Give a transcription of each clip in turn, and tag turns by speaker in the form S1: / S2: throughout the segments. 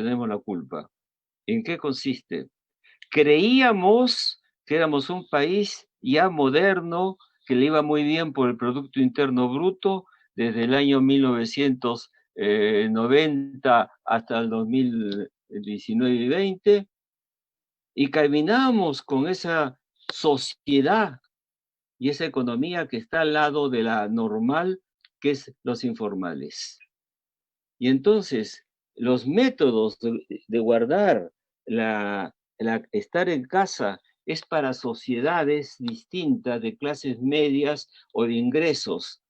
S1: tenemos la culpa. ¿En qué consiste? Creíamos que éramos un país ya moderno, que le iba muy bien por el Producto Interno Bruto desde el año 1990 hasta el 2019 y 20, y caminamos con esa sociedad y esa economía que está al lado de la normal, que es los informales. Y entonces, los métodos de guardar estar en casa es para sociedades distintas de clases medias o de ingresos,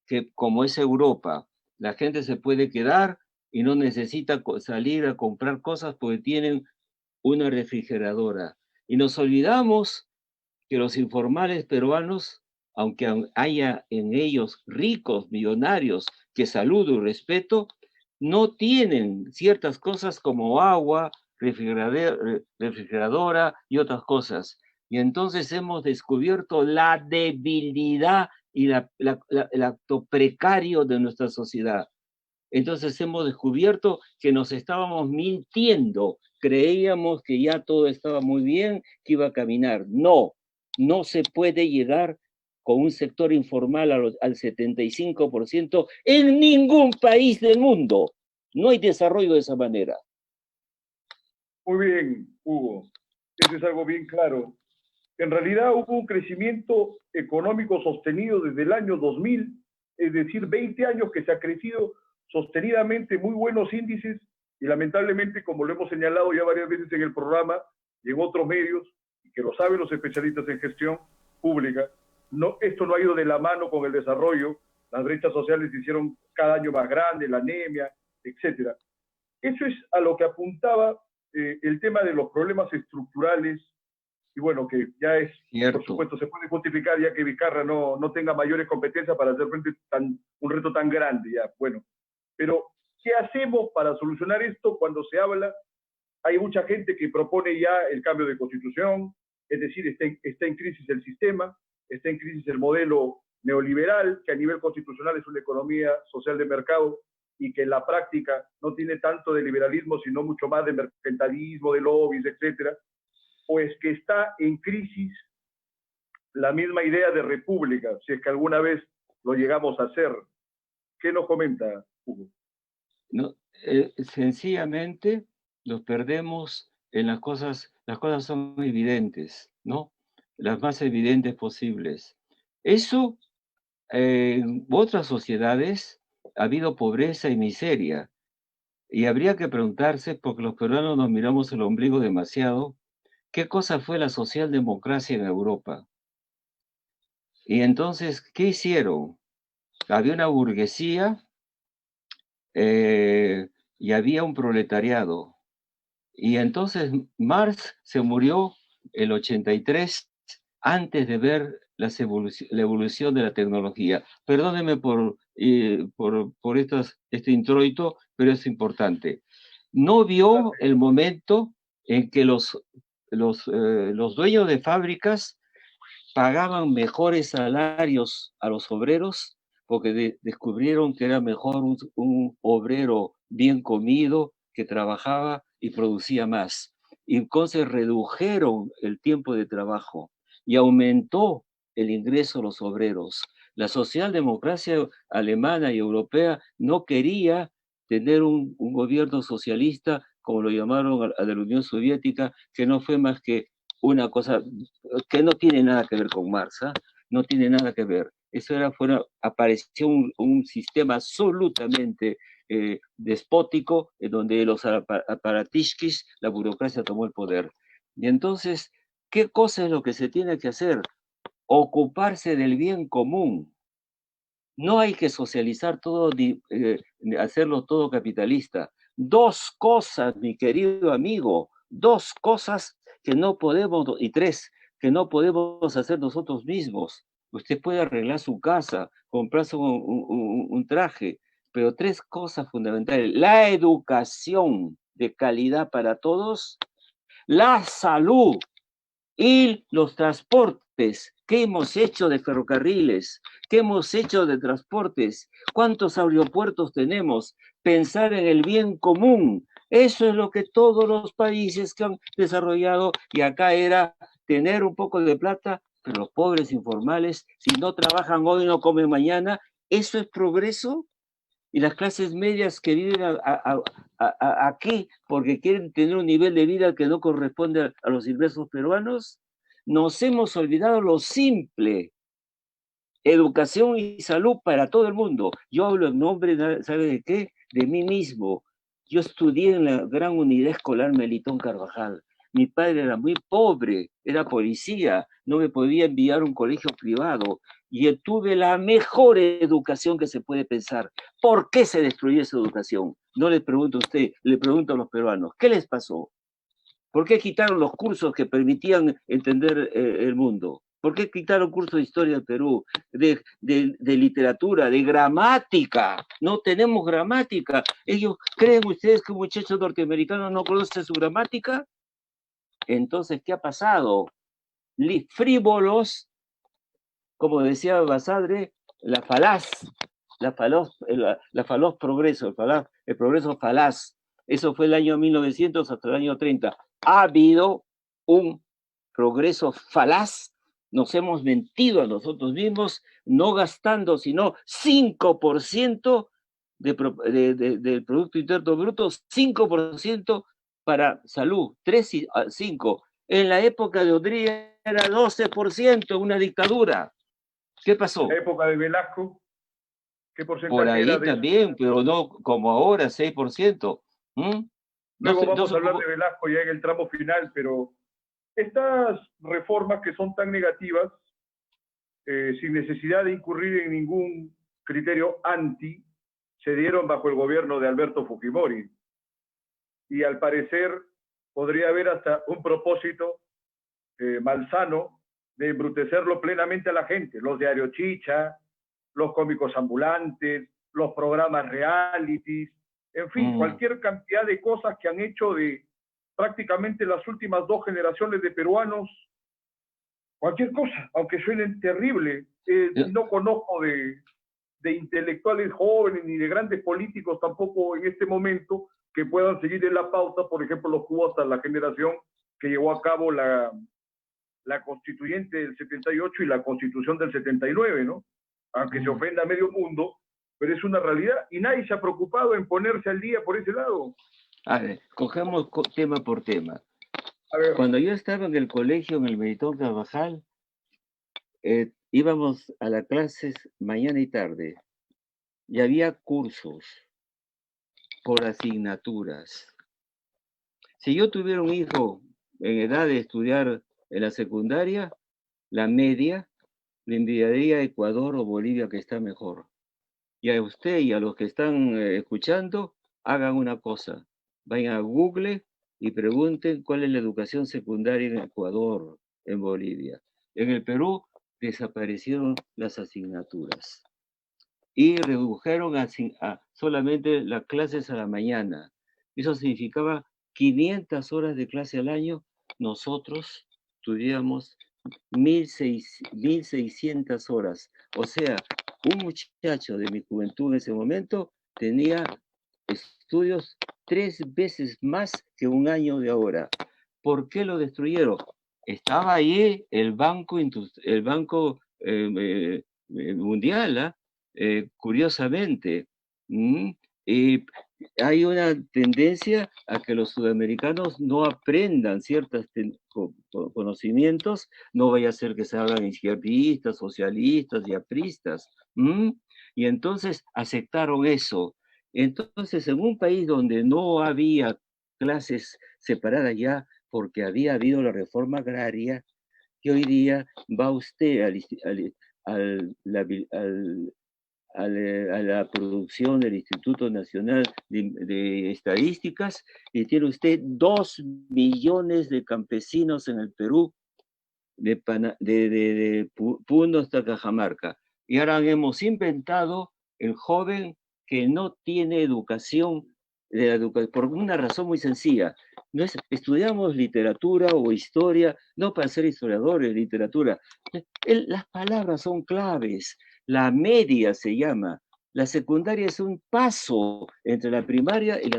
S1: que como es Europa, la gente se puede quedar y no necesita salir a comprar cosas porque tienen una refrigeradora. Y nos olvidamos que los informales peruanos, aunque haya en ellos ricos, millonarios, que saludo y respeto, no tienen ciertas cosas como agua, refrigeradora y otras cosas. Y entonces hemos descubierto la debilidad y el acto precario de nuestra sociedad. Entonces hemos descubierto que nos estábamos mintiendo. Creíamos que ya todo estaba muy bien, que iba a caminar. No, no se puede llegar con un sector informal al 75% en ningún país del mundo. No hay desarrollo de esa manera.
S2: Muy bien, Hugo. Eso es algo bien claro. En realidad hubo un crecimiento económico sostenido desde el año 2000, es decir, 20 años que se ha crecido sostenidamente, muy buenos índices, y lamentablemente, como lo hemos señalado ya varias veces en el programa y en otros medios, y que lo saben los especialistas en gestión pública, esto no ha ido de la mano con el desarrollo, las brechas sociales se hicieron cada año más grandes, la anemia, etc. Eso es a lo que apuntaba el tema de los problemas estructurales, y bueno, que ya es,
S1: Cierto.
S2: Por supuesto, se puede justificar ya que Vizcarra no tenga mayores competencias para hacer frente a un reto tan grande, ya, bueno. Pero, ¿qué hacemos para solucionar esto cuando se habla? Hay mucha gente que propone ya el cambio de constitución, es decir, está en crisis el sistema, está en crisis el modelo neoliberal, que a nivel constitucional es una economía social de mercado y que en la práctica no tiene tanto de liberalismo, sino mucho más de mercantilismo, de lobbies, etcétera, pues que está en crisis la misma idea de república, si es que alguna vez lo llegamos a hacer. ¿Qué nos comenta, Hugo?
S1: No, sencillamente los perdemos en las cosas son evidentes, ¿no? Las más evidentes posibles. Eso, en otras sociedades ha habido pobreza y miseria, y habría que preguntarse, porque los peruanos nos miramos el ombligo demasiado, ¿qué cosa fue la socialdemocracia en Europa? Y entonces, ¿qué hicieron? Había una burguesía y había un proletariado. Y entonces Marx se murió el 83 antes de ver la evolución de la tecnología. Perdóneme por este introito, pero es importante. No vio el momento en que los dueños de fábricas pagaban mejores salarios a los obreros porque descubrieron que era mejor un obrero bien comido que trabajaba y producía más. Y entonces redujeron el tiempo de trabajo y aumentó el ingreso a los obreros. La socialdemocracia alemana y europea no quería tener un gobierno socialista, como lo llamaron a la Unión Soviética, que no fue más que una cosa que no tiene nada que ver con Marx, ¿eh? No tiene nada que ver. Eso apareció un sistema absolutamente despótico, en donde los aparatishkis, la burocracia tomó el poder. Y entonces, ¿qué cosa es lo que se tiene que hacer? Ocuparse del bien común. No hay que socializar todo, hacerlo todo capitalista. Dos cosas, mi querido amigo, dos cosas que no podemos, y tres, que no podemos hacer nosotros mismos. Usted puede arreglar su casa, comprarse un traje, pero tres cosas fundamentales: la educación de calidad para todos, la salud y los transportes. ¿Qué hemos hecho de ferrocarriles? ¿Qué hemos hecho de transportes? ¿Cuántos aeropuertos tenemos? Pensar en el bien común, Eso es lo que todos los países que han desarrollado, y acá era tener un poco de plata, pero los pobres informales, si no trabajan hoy, no comen mañana. ¿Eso es progreso? Y las clases medias que viven aquí porque quieren tener un nivel de vida que no corresponde a los ingresos peruanos, nos hemos olvidado lo simple: educación y salud para todo el mundo. Yo hablo en nombre, ¿sabe de qué? De mí mismo. Yo estudié en la gran unidad escolar Melitón Carvajal. Mi padre era muy pobre, era policía, no me podía enviar a un colegio privado y yo tuve la mejor educación que se puede pensar. ¿Por qué se destruyó esa educación? No le pregunto a usted, le pregunto a los peruanos. ¿Qué les pasó? ¿Por qué quitaron los cursos que permitían entender el mundo? ¿Por qué quitaron cursos de historia del Perú, de literatura, de gramática? No tenemos gramática. Ellos creen ustedes que un muchacho norteamericano no conoce su gramática. Entonces, ¿qué ha pasado? Frívolos, como decía Basadre, la falaz, la falaz progreso, el progreso falaz. Eso fue el año 1900 hasta el año 30. Ha habido un progreso falaz. Nos hemos mentido a nosotros mismos, no gastando sino 5% del Producto Interno Bruto, 5% para salud, 3 y 5. En la época de Odría era 12%, una dictadura. ¿Qué pasó?
S2: En la época de Velasco, ¿qué
S1: Por
S2: porcentaje era
S1: ahí
S2: de eso?
S1: también, pero no como ahora, 6%. ¿Mm? No
S2: Luego
S1: sé, no
S2: vamos
S1: sé
S2: a hablar
S1: cómo.
S2: de Velasco ya en el tramo final, pero estas reformas que son tan negativas, sin necesidad de incurrir en ningún criterio anti, se dieron bajo el gobierno de Alberto Fujimori. Y al parecer podría haber hasta un propósito malsano de embrutecerlo plenamente a la gente. Los diarios chicha, los cómicos ambulantes, los programas realities, en fin, cualquier cantidad de cosas que han hecho de prácticamente las últimas 2 generaciones de peruanos, cualquier cosa, aunque suenen terrible. No conozco de intelectuales jóvenes ni de grandes políticos tampoco en este momento que puedan seguir en la pauta, por ejemplo, los cubos, la generación que llevó a cabo la constituyente del 78 y la constitución del 79, ¿no? Aunque se ofenda a medio mundo, pero es una realidad y nadie se ha preocupado en ponerse al día por ese lado.
S1: A ver, cogemos tema por tema.
S2: A ver.
S1: Cuando yo estaba en el colegio, en el Melitón Carvajal, íbamos a las clases mañana y tarde y había cursos por asignaturas. Si yo tuviera un hijo en edad de estudiar en la secundaria, la media, le enviaría a Ecuador o Bolivia, que está mejor. Y a usted y a los que están escuchando, hagan una cosa. Vayan a Google y pregunten cuál es la educación secundaria en Ecuador, en Bolivia. En el Perú desaparecieron las asignaturas y redujeron solamente las clases a la mañana. Eso significaba 500 horas de clase al año. Nosotros estudiamos 1.600 horas. O sea, un muchacho de mi juventud en ese momento tenía estudios 3 veces más que un año de ahora. ¿Por qué lo destruyeron? Estaba ahí el Banco Mundial, ¿ah? Curiosamente. Y hay una tendencia a que los sudamericanos no aprendan ciertos conocimientos, no vaya a ser que se hagan izquierdistas, socialistas y apristas. Y entonces aceptaron eso. Entonces, en un país donde no había clases separadas ya, porque había habido la reforma agraria, que hoy día va usted a la producción del Instituto Nacional de Estadísticas y tiene usted 2 millones de campesinos en el Perú, de Puno hasta Cajamarca. Y ahora hemos inventado el joven que no tiene educación, por una razón muy sencilla. No estudiamos literatura o historia, no para ser historiadores, literatura. Las palabras son claves. La media se llama. La secundaria es un paso entre la primaria y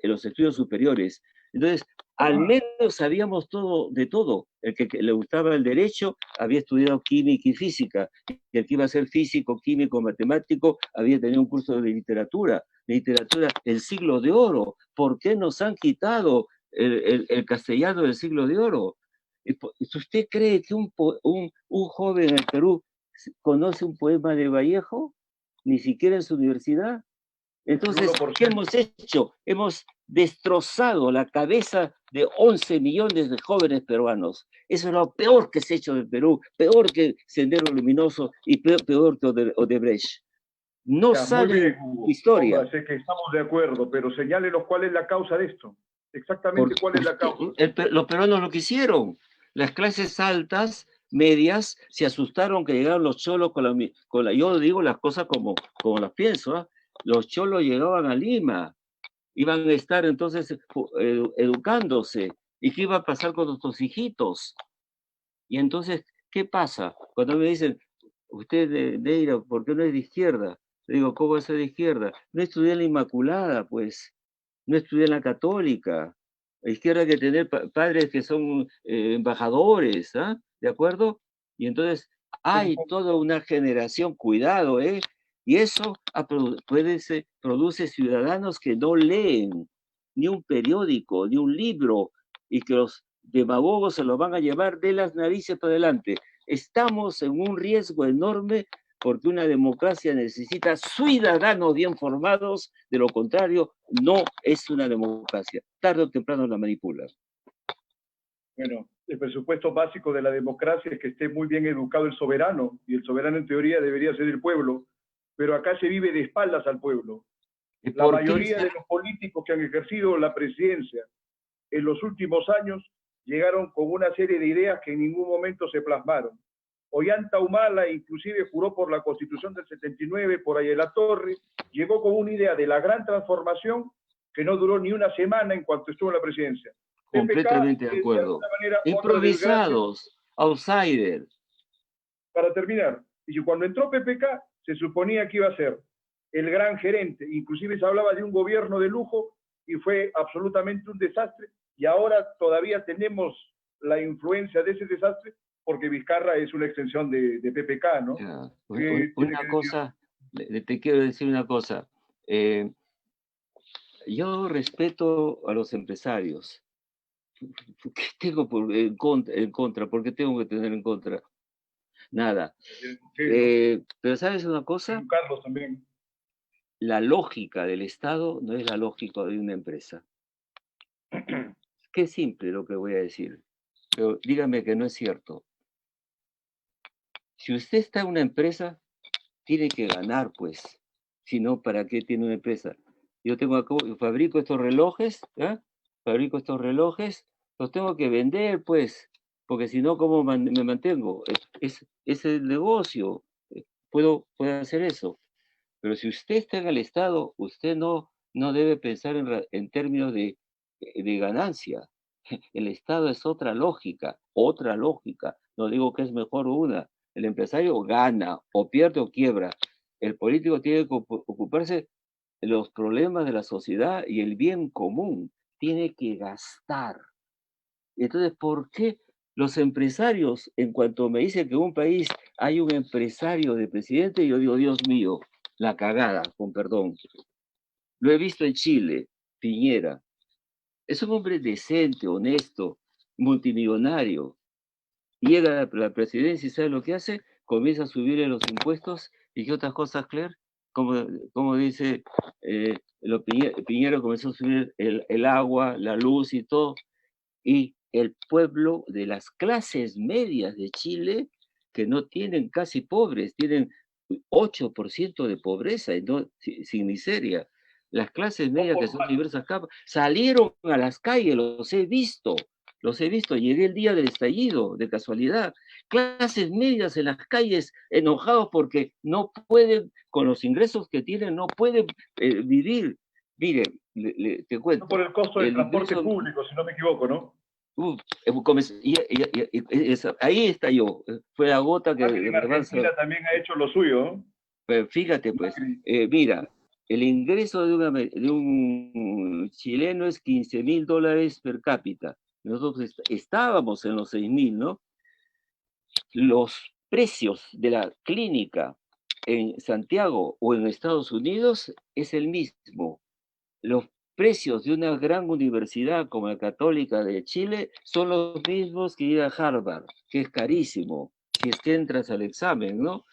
S1: los estudios superiores. Entonces, al menos sabíamos todo de todo. El que le gustaba el derecho había estudiado química y física. El que iba a ser físico, químico, matemático, había tenido un curso de literatura. Literatura, el siglo de oro. ¿Por qué nos han quitado el castellano del siglo de oro? ¿Usted cree que un joven en el Perú conoce un poema de Vallejo? Ni siquiera en su universidad. Entonces, ¿qué hemos hecho? Hemos destrozado la cabeza de 11 millones de jóvenes peruanos. Eso es lo peor que se ha hecho en Perú, peor que Sendero Luminoso y peor que Odebrecht. No saben historia.
S2: Ponga, sé que estamos de acuerdo, pero señálenos cuál es la causa de esto. Exactamente cuál es la causa.
S1: Los peruanos lo quisieron. Las clases altas, medias, se asustaron que llegaron los cholos yo digo las cosas como las pienso, ¿eh? Los cholos llegaban a Lima, iban a estar entonces educándose. ¿Y qué iba a pasar con nuestros hijitos? Y entonces, ¿qué pasa? Cuando me dicen, usted Neira, ¿por qué no es de izquierda? Le digo, ¿cómo es de izquierda? No estudié en la Inmaculada, pues. No estudié en la Católica. La izquierda hay que tener padres que son embajadores, ¿ah? ¿De acuerdo? Y entonces hay toda una generación, cuidado, ¿eh? Y eso produce ciudadanos que no leen ni un periódico, ni un libro, y que los demagogos se los van a llevar de las narices para adelante. Estamos en un riesgo enorme porque una democracia necesita ciudadanos bien formados, de lo contrario, no es una democracia. Tarde o temprano la manipulan.
S2: Bueno, el presupuesto básico de la democracia es que esté muy bien educado el soberano, y el soberano en teoría debería ser el pueblo, pero acá se vive de espaldas al pueblo. La mayoría de los políticos que han ejercido la presidencia en los últimos años llegaron con una serie de ideas que en ningún momento se plasmaron. Ollanta Humala inclusive juró por la Constitución del 79, por Ayala Torre, llegó con una idea de la gran transformación que no duró ni una semana en cuanto estuvo en la presidencia.
S1: Completamente de acuerdo. Improvisados, outsiders.
S2: Para terminar, y cuando entró PPK, se suponía que iba a ser el gran gerente, inclusive se hablaba de un gobierno de lujo y fue absolutamente un desastre, y ahora todavía tenemos la influencia de ese desastre porque Vizcarra es una extensión de PPK, ¿no?
S1: Una cosa, te quiero decir una cosa. Yo respeto a los empresarios. ¿Qué tengo en contra? ¿Por qué tengo que tener en contra? Nada. Pero ¿sabes una cosa?
S2: Carlos también.
S1: La lógica del Estado no es la lógica de una empresa. Qué simple lo que voy a decir. Pero dígame que no es cierto. Si usted está en una empresa, tiene que ganar, pues. Si no, ¿para qué tiene una empresa? Yo fabrico estos relojes, ¿eh? Fabrico estos relojes, los tengo que vender, pues, porque si no, ¿cómo me mantengo? Es el negocio, puedo hacer eso. Pero si usted está en el Estado, usted no debe pensar en términos de ganancia. El Estado es otra lógica. No digo que es mejor una. El empresario gana, o pierde o quiebra. El político tiene que ocuparse de los problemas de la sociedad y el bien común. Tiene que gastar. Entonces, ¿por qué los empresarios, en cuanto me dicen que en un país hay un empresario de presidente, yo digo, Dios mío, la cagada, con perdón? Lo he visto en Chile, Piñera. Es un hombre decente, honesto, multimillonario. Llega a la presidencia y ¿sabe lo que hace? Comienza a subirle los impuestos y qué otras cosas, Claire. Como dice, Piñera comenzó a subir el agua, la luz y todo. Y el pueblo de las clases medias de Chile, que no tienen casi pobres, tienen 8% de pobreza, sin miseria. Las clases medias, que son diversas capas, salieron a las calles, los he visto, llegué el día del estallido, de casualidad. Clases medias en las calles, enojados porque no pueden, con los ingresos que tienen, no pueden vivir. Mire, te cuento.
S2: No por el costo del transporte público, si no me equivoco, ¿no?
S1: Ahí está yo. Fue la gota que...
S2: Argentina también ha hecho lo suyo, ¿no?
S1: Pero fíjate, pues, mira, el ingreso de un chileno es $15.000 per cápita. Nosotros estábamos en los 6.000, ¿no? Los precios de la clínica en Santiago o en Estados Unidos es el mismo. Los precios de una gran universidad como la Católica de Chile son los mismos que ir a Harvard, que es carísimo, si es que entras al examen, ¿no?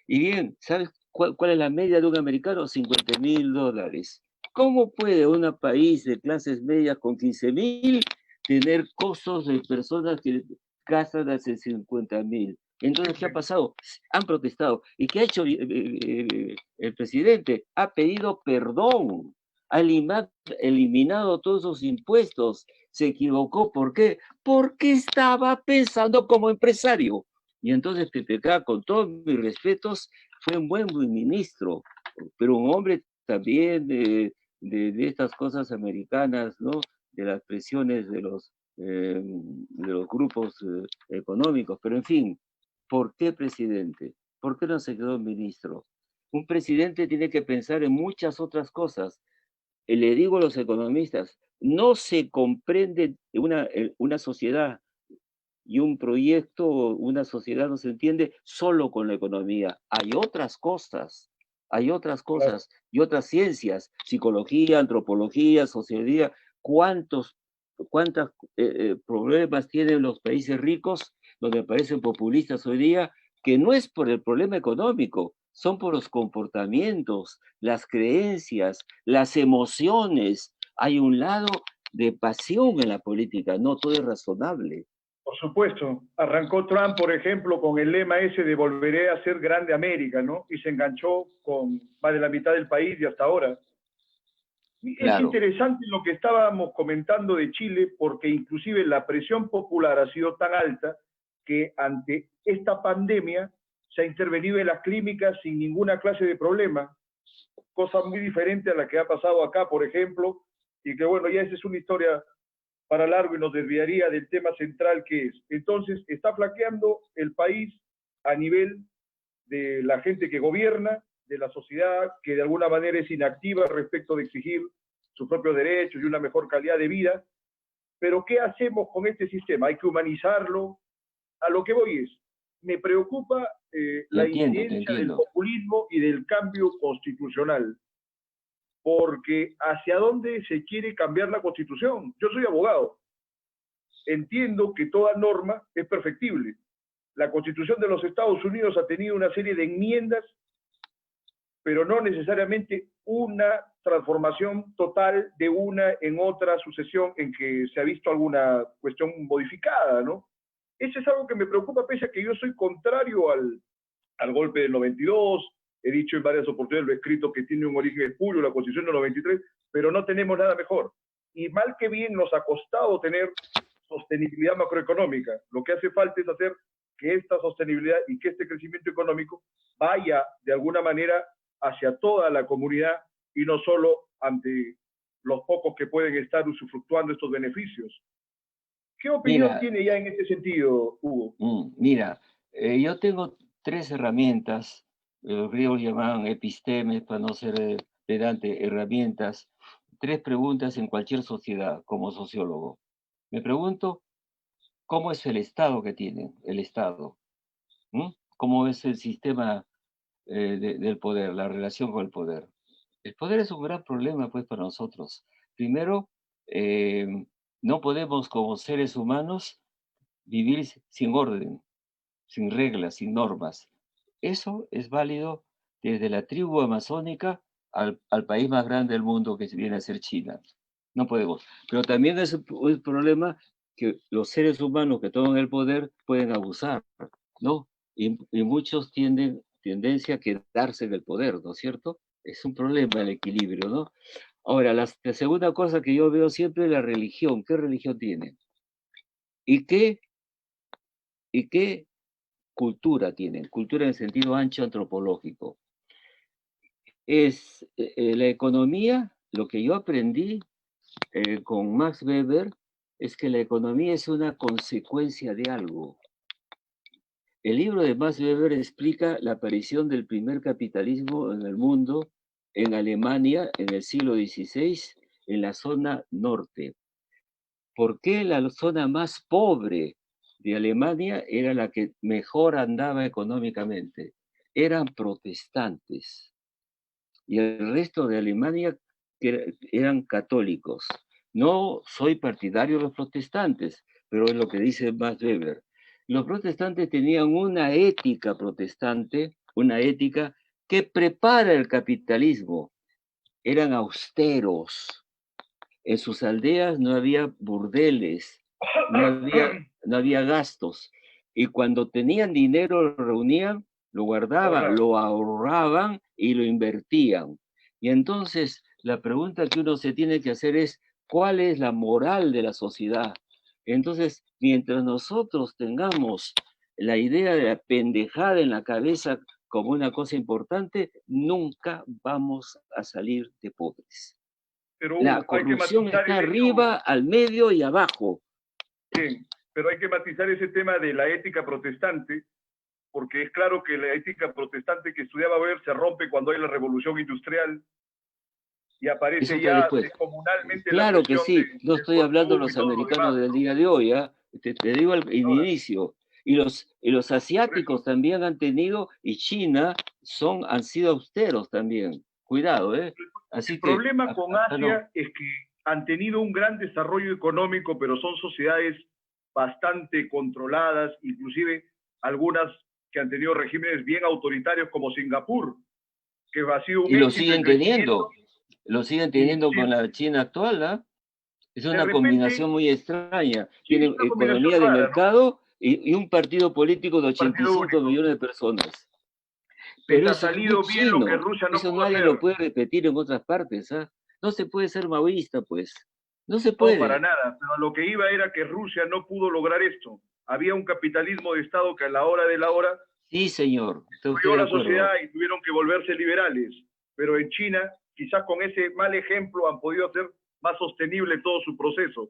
S1: Y bien, ¿sabes cuál es la media de un americano? $50.000. ¿Cómo puede un país de clases medias con 15.000 tener costos de personas que gastan hasta 50.000? Entonces, ¿qué ha pasado? Han protestado. ¿Y qué ha hecho el presidente? Ha pedido perdón, ha eliminado todos esos impuestos. Se equivocó. ¿Por qué? Porque estaba pensando como empresario. Y entonces PPK, con todos mis respetos, fue un buen ministro, pero un hombre también de estas cosas americanas, ¿no? De las presiones de los grupos económicos. Pero en fin, ¿por qué presidente? ¿Por qué no se quedó ministro? Un presidente tiene que pensar en muchas otras cosas. Le digo a los economistas, no se comprende una sociedad y un proyecto, una sociedad no se entiende solo con la economía. Hay otras
S2: Claro.
S1: cosas y otras ciencias, psicología, antropología, sociología. ¿Cuántos problemas tienen los países ricos, donde parecen populistas hoy día, que no es por el problema económico, son por los comportamientos, las creencias, las emociones? Hay un lado de pasión en la política, no todo es razonable.
S2: Por supuesto, arrancó Trump, por ejemplo, con el lema ese de volveré a ser grande América, ¿no? Y se enganchó con más de la mitad del país y hasta ahora. Y es
S1: Claro,
S2: interesante lo que estábamos comentando de Chile, porque inclusive la presión popular ha sido tan alta que ante esta pandemia se ha intervenido en las clínicas sin ninguna clase de problema, cosa muy diferente a la que ha pasado acá, por ejemplo, y que bueno, ya esa es una historia para largo y nos desviaría del tema central que es. Entonces, está flaqueando el país a nivel de la gente que gobierna, de la sociedad que de alguna manera es inactiva respecto de exigir sus propios derechos y una mejor calidad de vida. Pero ¿qué hacemos con este sistema? Hay que humanizarlo. A lo que voy es, me preocupa
S1: te
S2: la
S1: entiendo, te
S2: incidencia del
S1: entiendo.
S2: populismo y del cambio constitucional, porque ¿hacia dónde se quiere cambiar la constitución? Yo soy abogado, entiendo que toda norma es perfectible. La Constitución de los Estados Unidos ha tenido una serie de enmiendas, pero no necesariamente una transformación total de una en otra sucesión en que se ha visto alguna cuestión modificada, ¿no? Eso es algo que me preocupa, pese a que yo soy contrario al golpe del 92, he dicho en varias oportunidades, lo he escrito, que tiene un origen espurio, la Constitución del 93, pero no tenemos nada mejor. Y mal que bien nos ha costado tener sostenibilidad macroeconómica. Lo que hace falta es hacer que esta sostenibilidad y que este crecimiento económico vaya de alguna manera hacia toda la comunidad y no solo ante los pocos que pueden estar usufructuando estos beneficios. ¿Qué opinión
S1: Mira,
S2: tiene ya en este sentido, Hugo?
S1: mira, yo tengo tres herramientas, los griegos llamaban epistemes, para no ser pedante, herramientas, tres preguntas en cualquier sociedad como sociólogo. Me pregunto, ¿cómo es el Estado que tienen? El Estado. ¿Mm? ¿Cómo es el sistema del poder, la relación con el poder? El poder es un gran problema, pues, para nosotros. Primero, eh, no podemos como seres humanos vivir sin orden, sin reglas, sin normas. Eso es válido desde la tribu amazónica al país más grande del mundo, que viene a ser China. No podemos. Pero también es un problema que los seres humanos que toman el poder pueden abusar, ¿no? Y muchos tienden tendencia a quedarse en el poder, ¿no es cierto? Es un problema el equilibrio, ¿no? Ahora, la segunda cosa que yo veo siempre es la religión. ¿Qué religión tiene? ¿Y qué cultura tienen? Cultura en el sentido ancho antropológico. La economía, lo que yo aprendí con Max Weber, es que la economía es una consecuencia de algo. El libro de Max Weber explica la aparición del primer capitalismo en el mundo, en Alemania, en el siglo XVI, en la zona norte. ¿Por qué la zona más pobre de Alemania era la que mejor andaba económicamente? Eran protestantes y el resto de Alemania eran católicos. No soy partidario de los protestantes, pero es lo que dice Max Weber. Los protestantes tenían una ética protestante, una ética que prepara el capitalismo. Eran austeros. En sus aldeas no había burdeles, no había gastos. Y cuando tenían dinero lo reunían, lo guardaban, lo ahorraban y lo invertían. Y entonces la pregunta que uno se tiene que hacer es, ¿cuál es la moral de la sociedad? Entonces, mientras nosotros tengamos la idea de la pendejada en la cabeza como una cosa importante, nunca vamos a salir de pobres.
S2: Pero
S1: La
S2: hay que
S1: corrupción
S2: matizar
S1: está
S2: el
S1: arriba,
S2: hecho,
S1: al medio y abajo.
S2: bien, pero hay que matizar ese tema de la ética protestante, porque es claro que la ética protestante que estudiaba Weber se rompe cuando hay la revolución industrial y
S1: Eso
S2: aparece
S1: fue
S2: ya
S1: después.
S2: descomunalmente la
S1: Claro que
S2: presión
S1: sí, no
S2: del
S1: estoy hablando de
S2: consumo y
S1: los
S2: todo lo
S1: americanos
S2: demás,
S1: del
S2: ¿no?
S1: día de hoy, ¿ah? Te digo el
S2: Ahora,
S1: inicio. Y los
S2: por eso,
S1: asiáticos también han tenido, y China han sido austeros también. Cuidado, ¿eh?
S2: el
S1: Así que
S2: problema con
S1: acá no.
S2: Asia es que han tenido un gran desarrollo económico, pero son sociedades bastante controladas, inclusive algunas que han tenido regímenes bien autoritarios como Singapur, que ha sido un
S1: Y
S2: éxito en crecimiento
S1: lo siguen
S2: y
S1: teniendo
S2: sí,
S1: con la China actual, ¿ah? Es
S2: de
S1: una
S2: repente,
S1: combinación muy extraña.
S2: sí, es
S1: Tienen
S2: una combinación
S1: economía de
S2: rara, ¿no?
S1: mercado y un partido político de
S2: Un partido
S1: 85
S2: único.
S1: millones de personas.
S2: Les
S1: Pero
S2: ha
S1: eso es muy
S2: salido bien lo que
S1: chino.
S2: Rusia no
S1: Eso
S2: pudo
S1: nadie
S2: hacer.
S1: lo puede repetir en otras partes, ¿ah? No se puede ser maoísta, pues. No se
S2: No, para
S1: puede.
S2: nada. Pero lo que iba era que Rusia no pudo lograr esto. Había un capitalismo de Estado que a la hora de la hora
S1: Sí, señor. Está usted
S2: destruyó
S1: de
S2: la sociedad
S1: acuerdo.
S2: y tuvieron que volverse liberales. Pero en China, quizás con ese mal ejemplo han podido hacer más sostenible todo su proceso.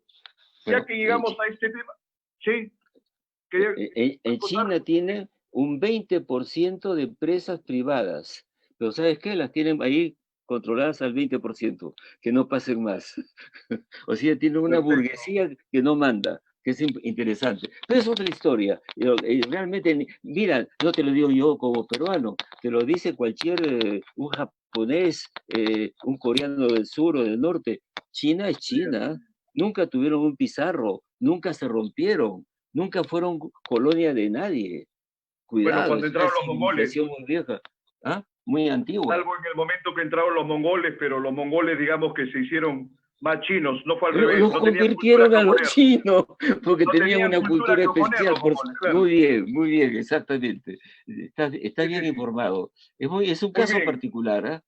S2: Ya
S1: Bueno,
S2: que llegamos a este tema, sí, quería
S1: en
S2: contar,
S1: China tienen un 20% de empresas privadas, pero ¿sabes qué? Las tienen ahí controladas al 20%, que no pasen más. O sea, tienen una
S2: perfecto.
S1: burguesía que no manda, que es interesante. Pero es otra historia. Realmente, mira, no te lo digo yo como peruano, te lo dice cualquier, un japonés, un coreano del sur o del norte. China es China. Nunca tuvieron un pizarro, nunca se rompieron. Nunca fueron colonia de nadie.
S2: Bueno,
S1: Cuidado,
S2: cuando
S1: es una
S2: entraron los mongoles,
S1: civilización muy vieja, ¿ah? Muy antigua.
S2: salvo en el momento que entraron los mongoles, pero los mongoles, digamos que se hicieron más chinos, no fue al revés,
S1: Los
S2: no tenían cultura
S1: convirtieron
S2: que
S1: a los
S2: oponer,
S1: chinos porque
S2: no
S1: tenían
S2: tenían
S1: una
S2: cultura
S1: cultura
S2: que oponer
S1: especial.
S2: los mongoles, claro.
S1: Muy bien, exactamente. Está
S2: Sí,
S1: bien
S2: sí, sí.
S1: informado. Es un
S2: Muy
S1: caso
S2: bien,
S1: particular, ¿ah?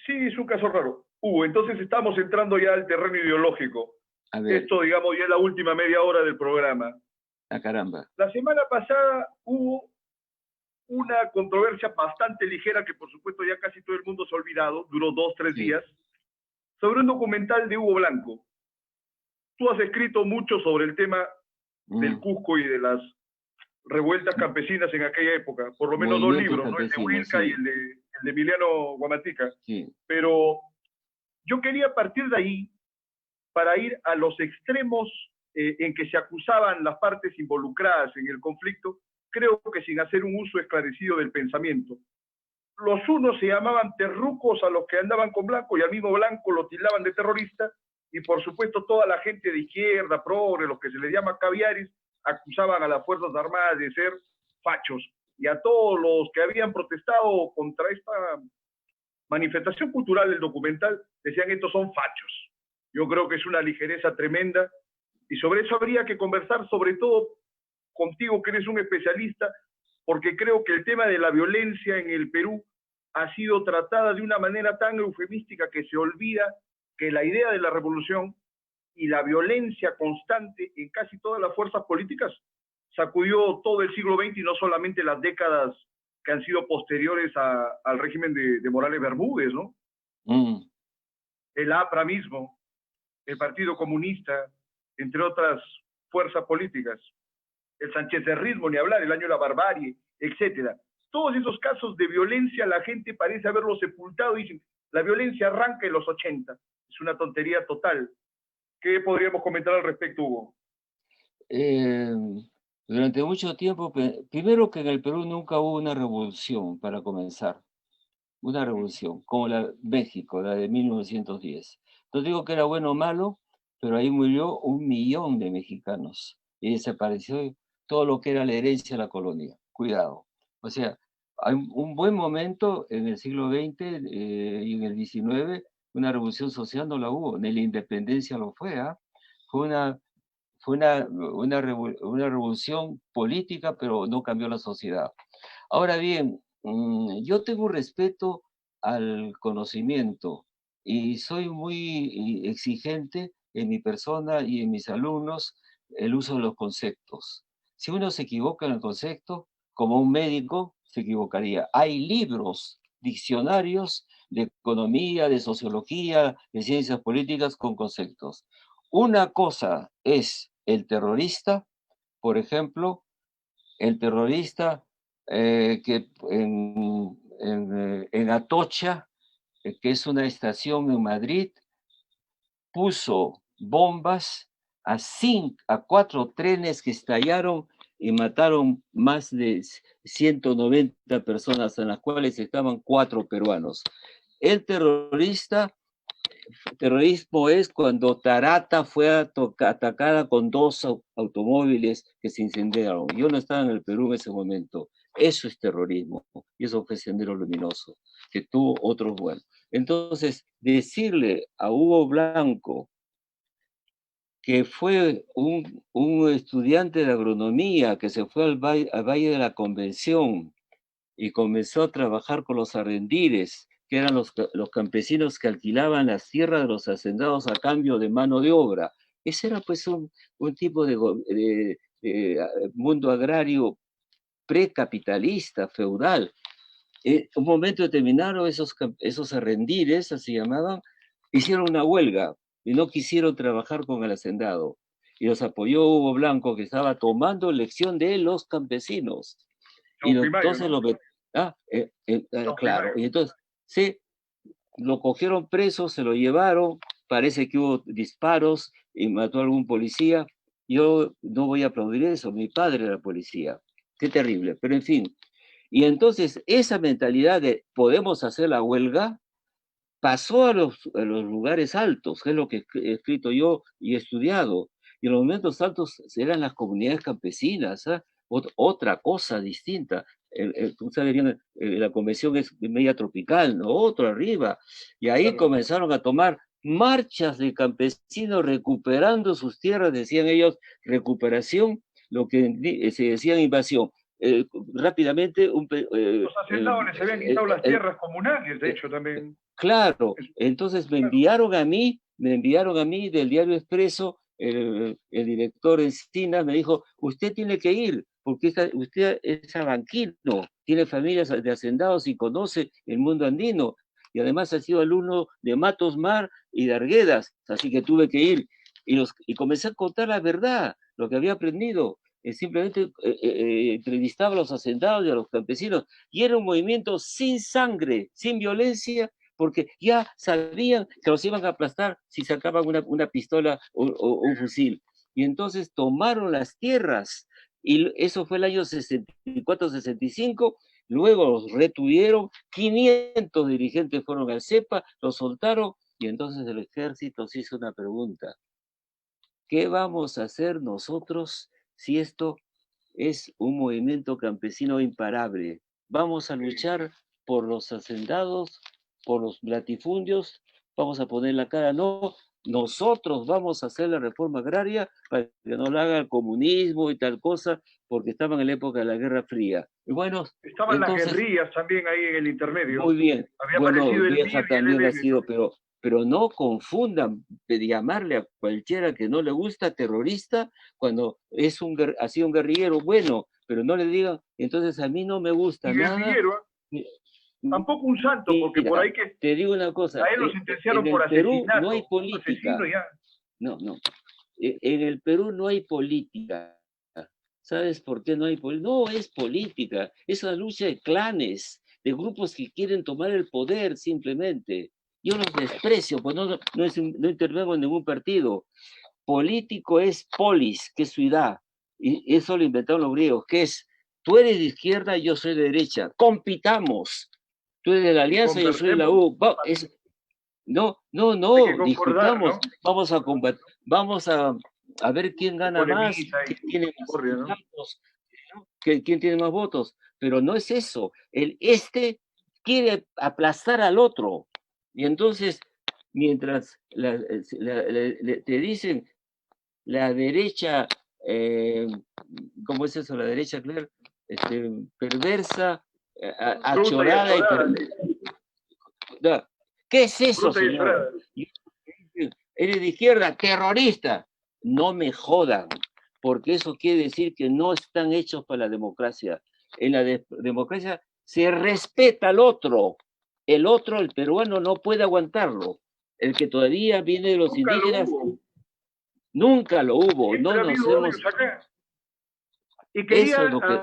S2: sí, es un caso raro. Entonces estamos entrando ya al terreno ideológico.
S1: A ver,
S2: Esto, digamos, ya es la última media hora del programa.
S1: a caramba.
S2: La semana pasada hubo una controversia bastante ligera que por supuesto ya casi todo el mundo se ha olvidado, duró 2, 3 días,
S1: Sí.
S2: sobre un documental de Hugo Blanco. Tú has escrito mucho sobre el tema del
S1: Mm.
S2: Cusco y de las revueltas campesinas en aquella época, por lo menos dos
S1: Movimientos
S2: libros, ¿no? El de
S1: campesinos,
S2: Wilca y
S1: sí,
S2: el de Emiliano Guamatica.
S1: sí.
S2: Pero yo quería partir de ahí para ir a los extremos en que se acusaban las partes involucradas en el conflicto, creo que sin hacer un uso esclarecido del pensamiento. Los unos se llamaban terrucos a los que andaban con Blanco y al mismo Blanco lo tildaban de terrorista, y por supuesto toda la gente de izquierda, progre, los que se les llama caviares, acusaban a las Fuerzas Armadas de ser fachos, y a todos los que habían protestado contra esta manifestación cultural del documental decían estos son fachos. Yo creo que es una ligereza tremenda y sobre eso habría que conversar, sobre todo contigo que eres un especialista, porque creo que el tema de la violencia en el Perú ha sido tratada de una manera tan eufemística que se olvida que la idea de la revolución y la violencia constante en casi todas las fuerzas políticas sacudió todo el siglo XX y no solamente las décadas que han sido posteriores al régimen de Morales Bermúdez, ¿no?
S1: Mm.
S2: El APRA mismo, el Partido Comunista, entre otras fuerzas políticas. el sanchezerrismo, ni hablar, el año de la barbarie, etcétera. Todos esos casos de violencia la gente parece haberlos sepultado y dicen, la violencia arranca en los 80. Es una tontería total. ¿Qué podríamos comentar al respecto, Hugo?
S1: Eh, Durante mucho tiempo, primero que en el Perú nunca hubo una revolución para comenzar, una revolución, como la México, la de 1910. No digo que era bueno o malo, pero ahí murió 1 millón de mexicanos y desapareció todo lo que era la herencia de la colonia. Cuidado. O sea, hay un buen momento en el siglo XX y en el XIX, una revolución social no la hubo, ni la independencia lo fue, ¿ah? Fue una revolución política, pero no cambió la sociedad. Ahora bien, yo tengo respeto al conocimiento y soy muy exigente en mi persona y en mis alumnos el uso de los conceptos. Si uno se equivoca en el concepto, como un médico se equivocaría. Hay libros, diccionarios de economía, de sociología, de ciencias políticas con conceptos. Una cosa es el terrorista, por ejemplo, el terrorista que en Atocha, que es una estación en Madrid, puso bombas a 4 trenes que estallaron y mataron más de 190 personas, en las cuales estaban 4 peruanos. El terrorismo es cuando Tarata fue atacada con 2 automóviles que se incendiaron. Yo no estaba en el Perú en ese momento. Eso es terrorismo. Y eso fue Sendero Luminoso, que tuvo otros vuelos. Entonces, decirle a Hugo Blanco, que fue un estudiante de agronomía que se fue al Valle de la Convención y comenzó a trabajar con los arrendires, que eran los campesinos que alquilaban las tierras de los hacendados a cambio de mano de obra. Ese era pues un tipo de mundo agrario precapitalista, feudal. En un momento determinado esos arrendires, así llamaban, hicieron una huelga y no quisieron trabajar con el hacendado. Y los apoyó Hugo Blanco, que estaba tomando lección de los campesinos. Y
S2: Son primarios,
S1: entonces
S2: ¿no? Son
S1: claro,
S2: primarios.
S1: y entonces sí, lo cogieron preso, se lo llevaron, parece que hubo disparos y mató a algún policía. Yo no voy a aplaudir eso, mi padre era policía, qué terrible, pero en fin. Y entonces esa mentalidad de podemos hacer la huelga pasó a los lugares altos, que es lo que he escrito yo y he estudiado. Y los momentos altos eran las comunidades campesinas, ¿ah? Otra cosa distinta. Tú sabes bien, la convención es media tropical, ¿no? Otro arriba. Y ahí
S2: Claro.
S1: comenzaron a tomar marchas de campesinos recuperando sus tierras, decían ellos, recuperación, lo que se decía invasión. Rápidamente,
S2: Los hacendados les habían quitado las tierras comunales, de hecho, también.
S1: claro, entonces me enviaron a mí del diario Expreso, el director Encinas me dijo, usted tiene que ir, porque usted es abanquino, tiene familias de hacendados y conoce el mundo andino, y además ha sido alumno de Matos Mar y de Arguedas, así que tuve que ir, y comencé a contar la verdad, lo que había aprendido. Simplemente entrevistaba a los hacendados y a los campesinos, y era un movimiento sin sangre, sin violencia, porque ya sabían que los iban a aplastar si sacaban una pistola o un fusil. Y entonces tomaron las tierras, y eso fue el año 64-65, luego los retuvieron, 500 dirigentes fueron al CEPA, los soltaron, y entonces el ejército se hizo una pregunta: ¿qué vamos a hacer nosotros si esto es un movimiento campesino imparable? Vamos a luchar por los hacendados, por los latifundios, vamos a poner la cara. No, nosotros vamos a hacer la reforma agraria para que no la haga el comunismo y tal cosa, porque estaban en la época de la Guerra Fría. Y bueno,
S2: Estaban las
S1: entonces,
S2: guerrillas también ahí en el intermedio.
S1: muy bien.
S2: Había
S1: Bueno,
S2: aparecido el
S1: vieja
S2: MIR y el
S1: también ha
S2: ELN.
S1: sido, pero no confundan de llamarle a cualquiera que no le gusta terrorista cuando ha sido un guerrillero bueno, pero no le digan, entonces a mí no me
S2: Y
S1: gusta nada.
S2: guerrillero, tampoco un santo, porque por
S1: Mira,
S2: ahí que
S1: te digo una cosa,
S2: a él lo
S1: en
S2: sentenciaron por
S1: el Perú no hay
S2: asesinato,
S1: política,
S2: asesino ya.
S1: no, en el Perú no hay política, ¿Sabes por qué no hay política? No es política, es una lucha de clanes, de grupos que quieren tomar el poder simplemente. Yo los desprecio, pues no intervengo en ningún partido. Político es polis, que es ciudad, y eso lo inventaron los griegos, que es, tú eres de izquierda, yo soy de derecha, compitamos, tú eres de la
S2: Y
S1: alianza, yo soy de la
S2: conversemos,
S1: U, no, no,
S2: hay que
S1: no,
S2: concordar,
S1: discutamos,
S2: ¿no?
S1: vamos a combatir, vamos a ver quién
S2: Se
S1: gana más,
S2: polemiza
S1: quién
S2: y
S1: tiene más
S2: corre, ¿no?
S1: votos, ¿no? Quién tiene más votos, pero no es eso, quiere aplastar al otro, y entonces, mientras te dicen la derecha, eh, ¿cómo es eso? La derecha, Claire, perversa,
S2: Bruta y
S1: achorada y
S2: azorada, sí.
S1: no. ¿Qué es eso,
S2: Bruta y
S1: señor?
S2: azorada.
S1: Eres de izquierda, terrorista. No me jodan, porque eso quiere decir que no están hechos para la democracia. En la democracia se respeta al otro. El otro, el peruano, no puede aguantarlo. El que todavía viene de los
S2: Nunca lo
S1: indígenas,
S2: hubo.
S1: nunca lo hubo. No
S2: Siempre ha
S1: nos
S2: habido
S1: hemos...
S2: odios acá. Y
S1: Eso
S2: quería,
S1: es lo que...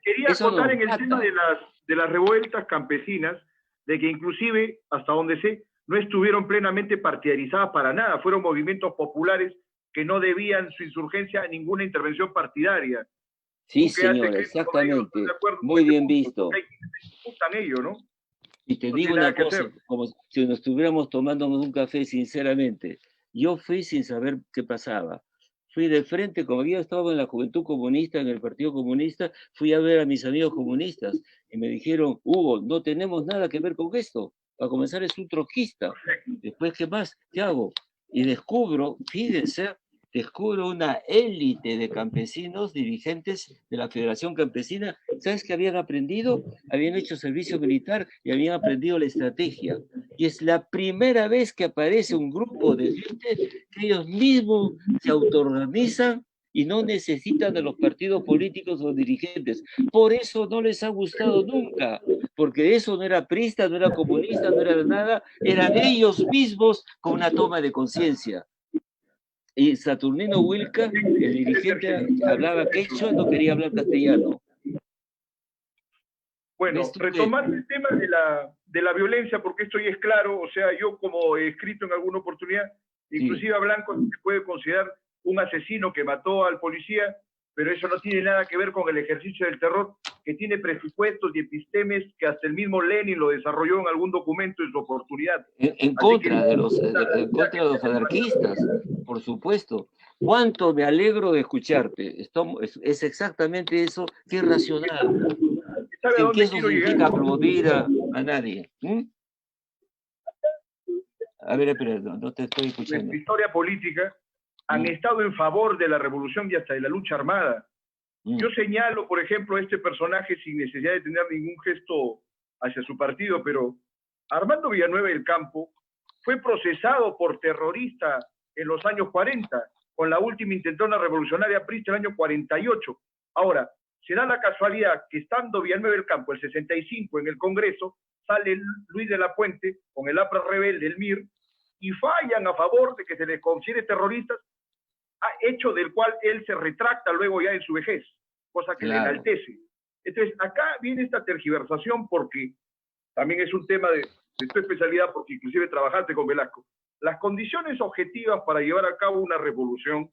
S2: quería
S1: Eso
S2: acotar
S1: nos
S2: en el tema
S1: mata.
S2: de las revueltas campesinas, de que inclusive, hasta donde sé, no estuvieron plenamente partidarizadas para nada, fueron movimientos populares que no debían su insurgencia a ninguna intervención partidaria.
S1: Sí,
S2: Tú que has
S1: señor,
S2: escrito sobre ello, ¿estás de
S1: exactamente.
S2: acuerdo con
S1: Muy
S2: ese
S1: bien
S2: punto? Porque
S1: visto.
S2: hay quienes disputan ello, ¿no?
S1: Y te
S2: No
S1: digo
S2: tiene
S1: una
S2: nada que
S1: cosa,
S2: hacer.
S1: como si nos estuviéramos tomando un café sinceramente. Yo fui sin saber qué pasaba. Fui de frente, como había estado en la Juventud Comunista, en el Partido Comunista, fui a ver a mis amigos comunistas y me dijeron, Hugo, no tenemos nada que ver con esto. Para comenzar es un trotskista. Después, ¿qué más? ¿Qué hago? Y descubro, fíjense, descubro una élite de campesinos, dirigentes de la Federación Campesina. ¿Sabes qué habían aprendido? Habían hecho servicio militar y habían aprendido la estrategia. Y es la primera vez que aparece un grupo de gente que ellos mismos se autoorganizan y no necesitan de los partidos políticos o dirigentes. Por eso no les ha gustado nunca, porque eso no era priista, no era comunista, no era nada, eran ellos mismos con una toma de conciencia. Y Saturnino Wilca, el dirigente, hablaba quechua, no quería hablar castellano. ¿Ves
S2: Bueno,
S1: tú que?
S2: retomando el tema de la violencia, porque esto ya es claro, o sea, yo como he escrito en alguna oportunidad,
S1: Sí.
S2: inclusive a Blanco se puede considerar un asesino que mató al policía, pero eso no tiene nada que ver con el ejercicio del terror, que tiene presupuestos y epistemes que hasta el mismo Lenin lo desarrolló en algún documento en su oportunidad.
S1: En
S2: Así que
S1: contra de en contra de los anarquistas, por supuesto. ¿Cuánto me alegro de escucharte? Es exactamente eso, que es racional.
S2: ¿sabe a
S1: Sin que
S2: dónde
S1: eso
S2: quiero llegar?
S1: significa aplaudir a nadie. A ver, espera, no te estoy escuchando.
S2: Nuestra historia política han
S1: ¿Mm?
S2: estado en favor de la revolución y hasta de la lucha armada. Yo
S1: ¿Mm?
S2: señalo, por ejemplo, a este personaje sin necesidad de tener ningún gesto hacia su partido, pero Armando Villanueva del Campo fue procesado por terrorista en los años 40, con la última intentona revolucionaria aprista el año 48. Ahora, se da la casualidad que estando Villanueva del Campo el 65 en el Congreso, sale Luis de la Puente con el APRA rebelde, el MIR, y fallan a favor de que se les considere terroristas, hecho del cual él se retracta luego ya en su vejez, cosa que le
S1: Claro.
S2: enaltece. Entonces, acá viene esta tergiversación porque también es un tema de tu especialidad, porque inclusive trabajaste con Velasco. Las condiciones objetivas para llevar a cabo una revolución,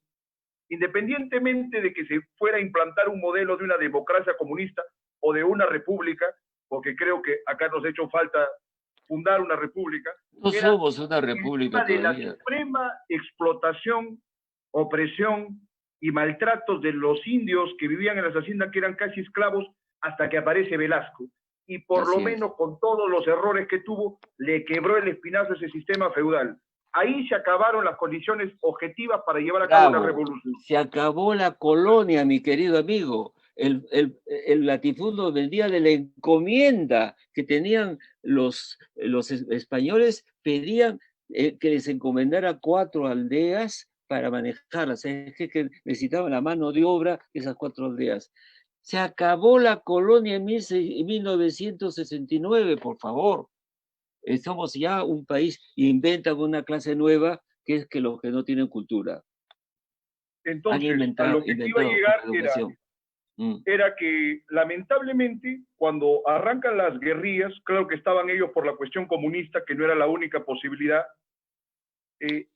S2: independientemente de que se fuera a implantar un modelo de una democracia comunista o de una república, porque creo que acá nos ha hecho falta fundar una república,
S1: No
S2: era
S1: somos una
S2: el
S1: república
S2: tema de la
S1: todavía.
S2: suprema explotación, opresión y maltratos de los indios que vivían en las haciendas, que eran casi esclavos, hasta que aparece Velasco. Y por lo
S1: Así es.
S2: menos con todos los errores que tuvo, le quebró el espinazo a ese sistema feudal. Ahí se acabaron las condiciones objetivas para llevar a cabo una
S1: Bravo.
S2: revolución.
S1: Se acabó la colonia, mi querido amigo. El latifundio vendía de la encomienda que tenían los españoles, pedían que les encomendara 4 aldeas para manejarlas. Es que necesitaban la mano de obra de esas 4 aldeas. Se acabó la colonia en 1969, por favor. Somos ya un país, inventan una clase nueva que es que los que no tienen cultura. Han
S2: Entonces, a
S1: inventado,
S2: lo que iba a
S1: inventado
S2: llegar
S1: poca
S2: era,
S1: educación.
S2: era que lamentablemente cuando arrancan las guerrillas, claro que estaban ellos por la cuestión comunista, que no era la única posibilidad,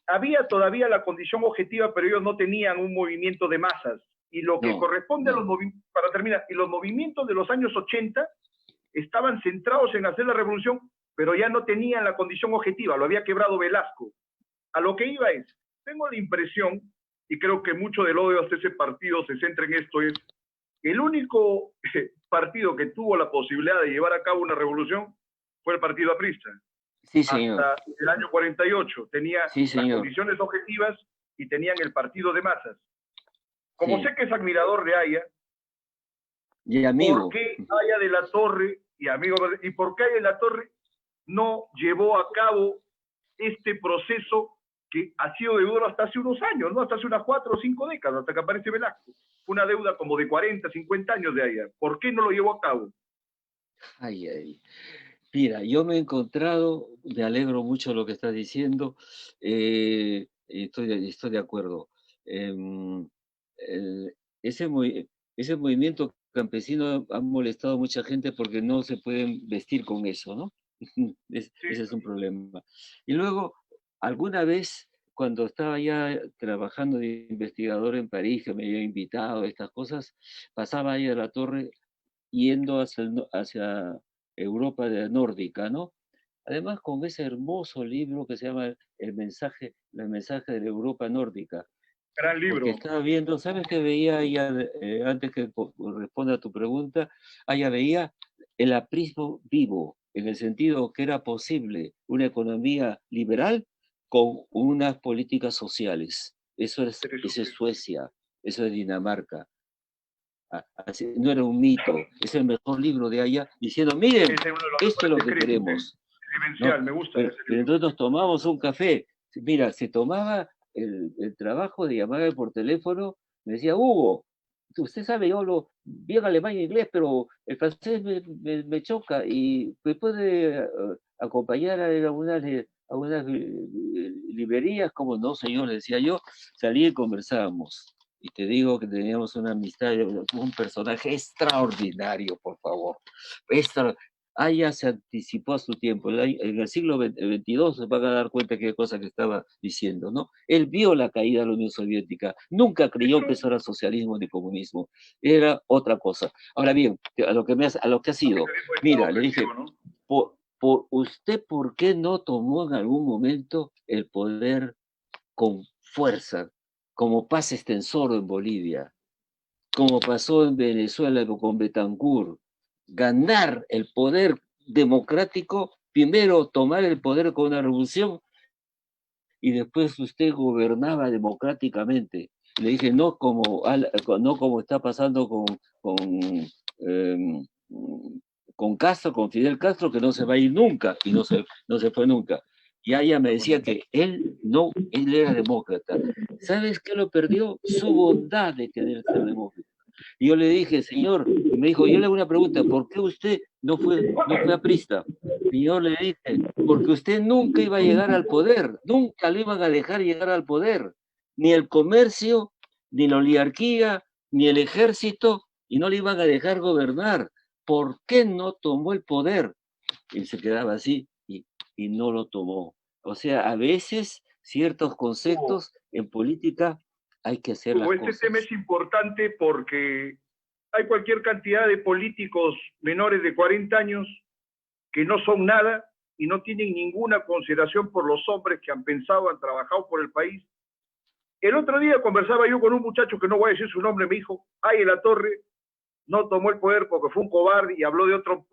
S2: había todavía la condición objetiva, pero ellos no tenían un movimiento de masas. Y lo que corresponde a los movimientos, para terminar, y los movimientos de los años 80 estaban centrados en hacer la revolución, pero ya no tenían la condición objetiva, lo había quebrado Velasco. A lo que iba es, tengo la impresión, y creo que mucho del odio hasta ese partido se centra en esto, es el único partido que tuvo la posibilidad de llevar a cabo una revolución fue el partido aprista.
S1: Sí, señor.
S2: Hasta el año 48 tenía las condiciones objetivas y tenían el partido de masas. Como sé que es admirador de Haya,
S1: y amigo.
S2: ¿por qué Haya de la Torre y amigo, y por qué Haya de la Torre no llevó a cabo este proceso que ha sido deudor hasta hace unos años, ¿no? Hasta hace unas 4 o 5 décadas, hasta que aparece Velasco? Una deuda como de 40, 50 años de Haya. ¿Por qué no lo llevó a cabo?
S1: Mira, yo me he encontrado, me alegro mucho de lo que estás diciendo, estoy de acuerdo. Ese movimiento campesino ha molestado a mucha gente porque no se pueden vestir con eso, ¿no? Ese es un problema. Y luego, alguna vez, cuando estaba ya trabajando de investigador en París, que me había invitado a estas cosas, pasaba ahí a la torre yendo hacia Europa nórdica, ¿no? Además, con ese hermoso libro que se llama El mensaje de la Europa nórdica.
S2: Gran libro.
S1: Porque estaba viendo, ¿sabes qué veía allá, antes que responda a tu pregunta? Allá veía el aprismo vivo, en el sentido que era posible una economía liberal con unas políticas sociales. Eso es Suecia, eso es Dinamarca. Así, no era un mito, es el mejor libro de allá, diciendo, miren, esto es lo que queremos.
S2: ¿No? Me gusta
S1: pero entonces nos tomamos un café. Mira, se tomaba el trabajo de llamarme por teléfono, me decía, Hugo, usted sabe, yo hablo bien alemán e inglés, pero el francés me choca y me puede acompañar a unas librerías, como no, señor, le decía yo, salí y conversábamos. Y te digo que teníamos una amistad, un personaje extraordinario, por favor. Haya se anticipó a su tiempo. En el siglo XXII se van a dar cuenta qué cosa que estaba diciendo, ¿no? Él vio la caída de la Unión Soviética, nunca creyó que eso era socialismo ni comunismo, era otra cosa. Ahora bien, a lo que ha sido, mira, le dije, ¿usted por qué no tomó en algún momento el poder con fuerza, como Paz Extensoro en Bolivia, como pasó en Venezuela con Betancourt? Ganar el poder democrático, primero tomar el poder con una revolución y después usted gobernaba democráticamente. Le dije, no como está pasando con Castro, con Fidel Castro, que no se va a ir nunca, y no se fue nunca. Y ella me decía que él era demócrata. ¿Sabes qué lo perdió? Su bondad de querer ser demócrata. Y yo le dije, señor, y me dijo, yo le hago una pregunta, ¿por qué usted no fue aprista? Y yo le dije, porque usted nunca iba a llegar al poder, nunca lo iban a dejar llegar al poder, ni el comercio, ni la oligarquía, ni el ejército, y no le iban a dejar gobernar. ¿Por qué no tomó el poder? Y se quedaba así y no lo tomó. O sea, a veces ciertos conceptos en política hay que hacer las cosas.
S2: Este tema es importante porque hay cualquier cantidad de políticos menores de 40 años que no son nada y no tienen ninguna consideración por los hombres que han pensado, han trabajado por el país. El otro día conversaba yo con un muchacho que no voy a decir su nombre, me dijo, Haya de la Torre no tomó el poder porque fue un cobarde, y habló de otro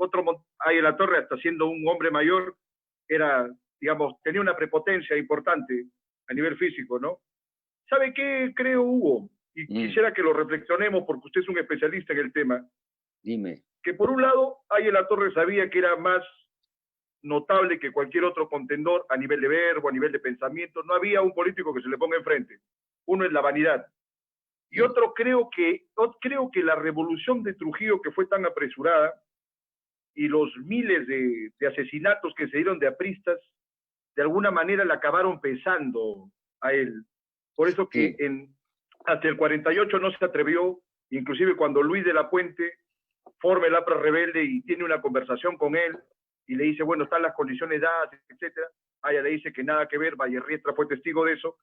S2: Haya de la Torre, hasta siendo un hombre mayor, era, digamos, tenía una prepotencia importante a nivel físico, ¿no? ¿Sabe qué creo, Hugo? Y quisiera que lo reflexionemos porque usted es un especialista en el tema.
S1: Dime.
S2: Que por un lado, Haya de la Torre sabía que era más notable que cualquier otro contendor a nivel de verbo, a nivel de pensamiento. No había un político que se le ponga enfrente. Uno es la vanidad. Y otro, creo que la revolución de Trujillo, que fue tan apresurada, y los miles de asesinatos que se dieron de apristas, de alguna manera le acabaron pesando a él. Por eso que hasta el 48 no se atrevió, inclusive cuando Luis de la Puente forma el APRA Rebelde y tiene una conversación con él y le dice, bueno, están las condiciones dadas, etcétera, ella le dice que nada que ver, Vallerriestra fue testigo de eso.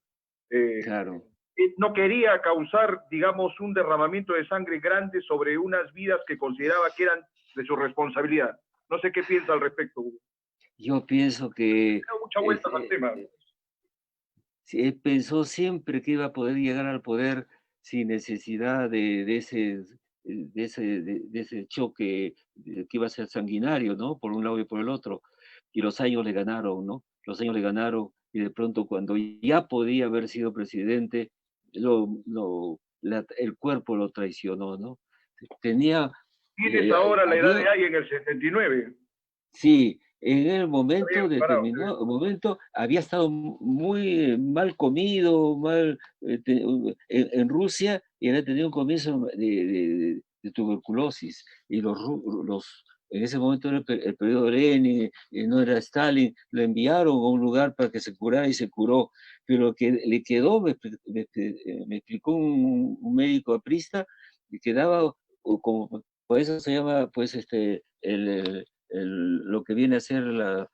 S1: Claro.
S2: No quería causar, digamos, un derramamiento de sangre grande sobre unas vidas que consideraba que eran de su responsabilidad. No sé qué piensa al respecto, Hugo.
S1: Yo pienso que
S2: Mucha vuelta al tema.
S1: él pensó siempre que iba a poder llegar al poder sin necesidad de ese choque que iba a ser sanguinario, ¿no? Por un lado y por el otro. Y los años le ganaron, ¿no? Los años le ganaron y de pronto cuando ya podía haber sido presidente, el cuerpo lo traicionó, ¿no? Tenía...
S2: Tienes ahora la edad de ahí en el 79.
S1: Sí, en el momento determinado, momento, había estado muy mal comido, en Rusia, y había tenido un comienzo de tuberculosis. Y en ese momento era el periodo de Lenin, no era Stalin, lo enviaron a un lugar para que se curara y se curó. Pero lo que le quedó, me explicó un médico aprista, que quedaba como, por eso se llama, pues, lo que viene a ser la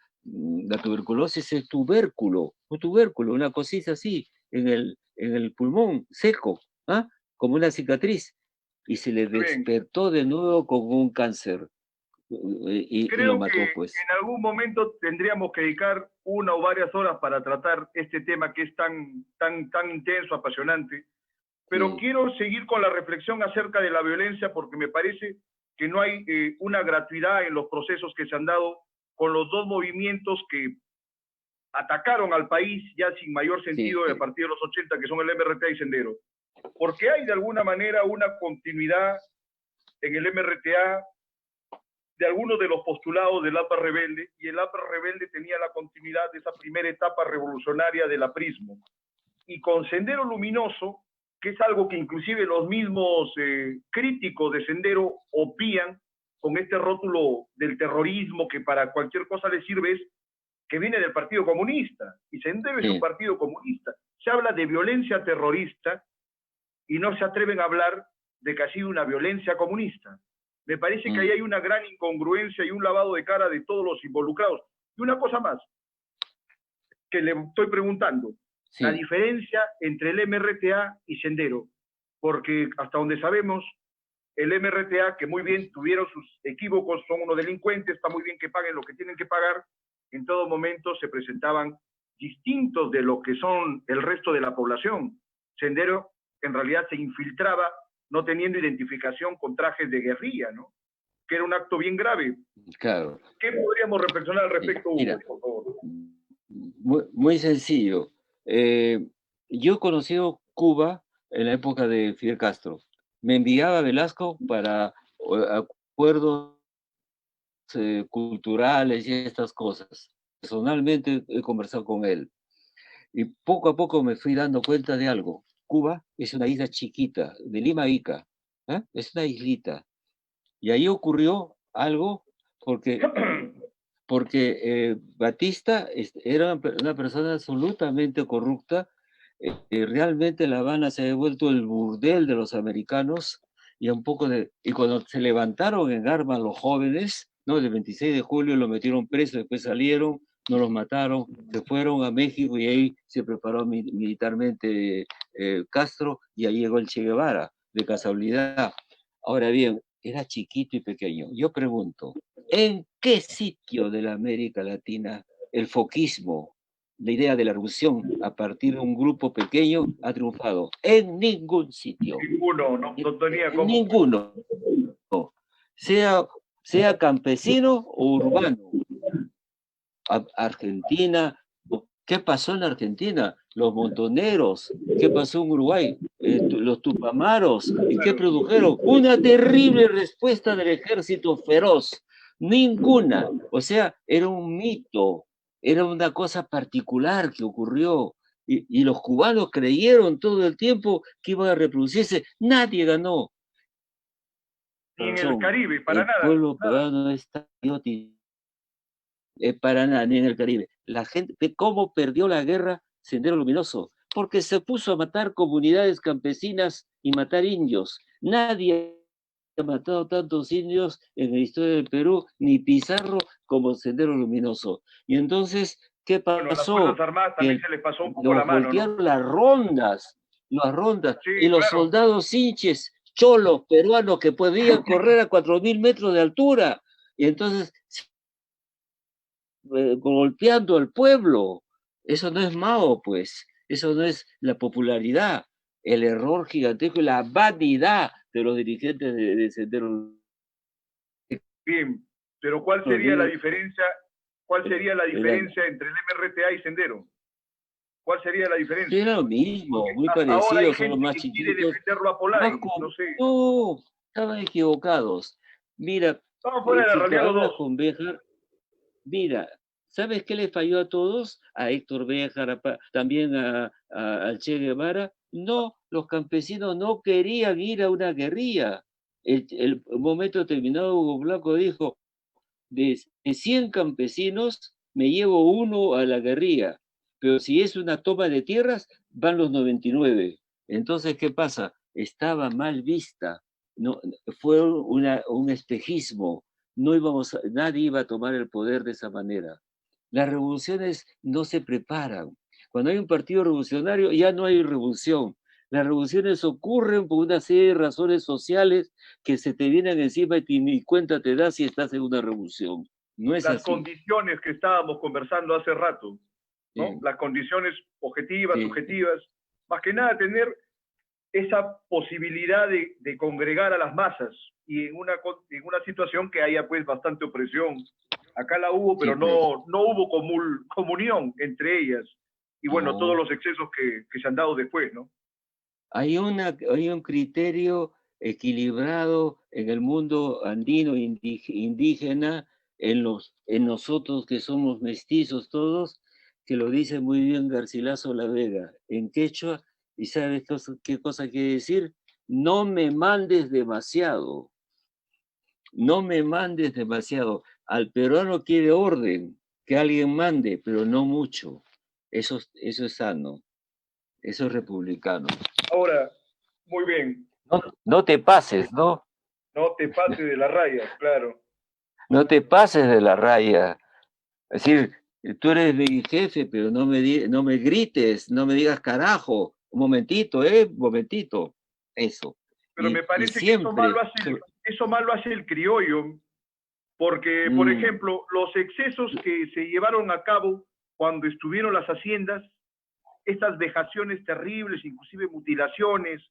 S1: tuberculosis, el tubérculo, un tubérculo, una cosita así, en el pulmón, seco, ¿ah? Como una cicatriz, y se le despertó de nuevo con un cáncer, y lo mató, pues.
S2: En algún momento tendríamos que dedicar 1 o varias horas para tratar este tema que es tan intenso, apasionante, pero sí. Quiero seguir con la reflexión acerca de la violencia porque me parece que no hay una gratuidad en los procesos que se han dado con los dos movimientos que atacaron al país ya sin mayor sentido a partir de los 80, que son el MRTA y Sendero. Porque hay de alguna manera una continuidad en el MRTA de algunos de los postulados del APRA Rebelde, y el APRA Rebelde tenía la continuidad de esa primera etapa revolucionaria del aprismo. Y con Sendero Luminoso, que es algo que inclusive los mismos críticos de Sendero obvían con este rótulo del terrorismo que para cualquier cosa le sirve, es que viene del Partido Comunista, y Sendero es un partido comunista. Se habla de violencia terrorista y no se atreven a hablar de que ha sido una violencia comunista. Me parece que ahí hay una gran incongruencia y un lavado de cara de todos los involucrados. Y una cosa más, que le estoy preguntando, la diferencia entre el MRTA y Sendero, porque hasta donde sabemos, el MRTA, que muy bien tuvieron sus equívocos, son unos delincuentes, está muy bien que paguen lo que tienen que pagar, en todo momento se presentaban distintos de lo que son el resto de la población. Sendero en realidad se infiltraba no teniendo identificación con trajes de guerrilla, ¿no? Que era un acto bien grave.
S1: Claro.
S2: ¿Qué podríamos reflexionar al respecto, Hugo,
S1: mira,
S2: por favor?
S1: Muy sencillo. Yo he conocido Cuba en la época de Fidel Castro. Me enviaba Velasco para acuerdos culturales y estas cosas. Personalmente he conversado con él. Y poco a poco me fui dando cuenta de algo. Cuba es una isla chiquita, de Lima a Ica. Es una islita. Y ahí ocurrió algo porque Batista era una persona absolutamente corrupta. Realmente La Habana se ha vuelto el burdel de los americanos, y cuando se levantaron en armas los jóvenes, ¿no? El 26 de julio lo metieron preso, después salieron, no los mataron, se fueron a México y ahí se preparó militarmente Castro, y ahí llegó el Che Guevara, de casualidad. Ahora bien, era chiquito y pequeño. Yo pregunto, ¿en qué sitio de la América Latina el foquismo, la idea de la revolución a partir de un grupo pequeño, ha triunfado? En ningún sitio.
S2: Ninguno, no tenía cómo.
S1: Ninguno. Sea campesino o urbano. Argentina, ¿qué pasó en Argentina? Los montoneros, ¿qué pasó en Uruguay? Los tupamaros, ¿y qué produjeron? Una terrible respuesta del ejército feroz. Ninguna. O sea, era un mito, era una cosa particular que ocurrió. Y los cubanos creyeron todo el tiempo que iban a reproducirse. Nadie ganó.
S2: Ni en el Caribe, para nada.
S1: El pueblo peruano está para nada, ni en el Caribe. La gente, ¿cómo perdió la guerra Sendero Luminoso? Porque se puso a matar comunidades campesinas y matar indios. Nadie ha matado tantos indios en la historia del Perú, ni Pizarro como Sendero Luminoso. Y entonces, ¿qué
S2: Bueno, a las Fuerzas
S1: pasó?
S2: Armadas también
S1: Que
S2: se les pasó un poco la
S1: los
S2: mano, ¿no?
S1: voltearon las rondas,
S2: Sí,
S1: y los
S2: claro.
S1: soldados hinches, cholos, peruanos, que podían correr a 4.000 metros de altura, y entonces golpeando al pueblo. Eso no es Mao, pues. Eso no es la popularidad. El error gigantesco y la vanidad de los dirigentes de Sendero.
S2: Bien, pero ¿cuál
S1: No
S2: sería la
S1: digo,
S2: diferencia? ¿Cuál sería la
S1: era,
S2: diferencia entre el MRTA y Sendero? ¿Cuál sería la diferencia?
S1: era lo
S2: Porque
S1: mismo, muy
S2: hasta ahora hay
S1: parecido, son los
S2: gente
S1: más
S2: que quiere
S1: chiquitos,
S2: defenderlo a
S1: más
S2: Polay, no sé.
S1: no, estaban equivocados. Mira,
S2: Estamos fuera de la
S1: si
S2: realidad los
S1: hablas
S2: dos.
S1: con Béjar, mira, ¿sabes qué le falló a todos? A Héctor Béjar, también al Che Guevara. No, los campesinos no querían ir a una guerrilla. El momento determinado, Hugo Blanco dijo, de 100 campesinos, me llevo uno a la guerrilla, pero si es una toma de tierras, van los 99. Entonces, ¿qué pasa? Estaba mal vista, no, fue un espejismo, no nadie iba a tomar el poder de esa manera. Las revoluciones no se preparan. Cuando hay un partido revolucionario, ya no hay revolución. Las revoluciones ocurren por una serie de razones sociales que se te vienen encima y ni cuenta te das si estás en una revolución. No es
S2: Las
S1: así.
S2: condiciones que estábamos conversando hace rato, ¿no?
S1: Sí,
S2: Las condiciones objetivas,
S1: sí,
S2: subjetivas, más que nada tener esa posibilidad de congregar a las masas y en una situación que haya pues bastante opresión. Acá la hubo,
S1: sí,
S2: pero
S1: pues.
S2: no hubo comunión entre ellas. Y bueno, todos
S1: No.
S2: los excesos que se han dado después, ¿no?
S1: Hay un criterio equilibrado en el mundo andino indígena, en nosotros que somos mestizos todos, que lo dice muy bien Garcilaso La Vega, en quechua, y ¿sabes qué cosa quiere decir? No me mandes demasiado, no me mandes demasiado. Al peruano quiere orden, que alguien mande, pero no mucho. Eso es sano, eso es republicano.
S2: Ahora, muy bien,
S1: No, no te pases, ¿no?
S2: no te pase de la raya, claro.
S1: No te pases de la raya. Es decir, tú eres mi jefe, pero no me grites, no me digas carajo. Un momentito, un momentito. Eso.
S2: Pero me
S1: Y
S2: parece que
S1: siempre.
S2: eso mal lo hace el criollo, porque, por
S1: Mm,
S2: ejemplo, los excesos que se llevaron a cabo cuando estuvieron las haciendas, estas vejaciones terribles, inclusive mutilaciones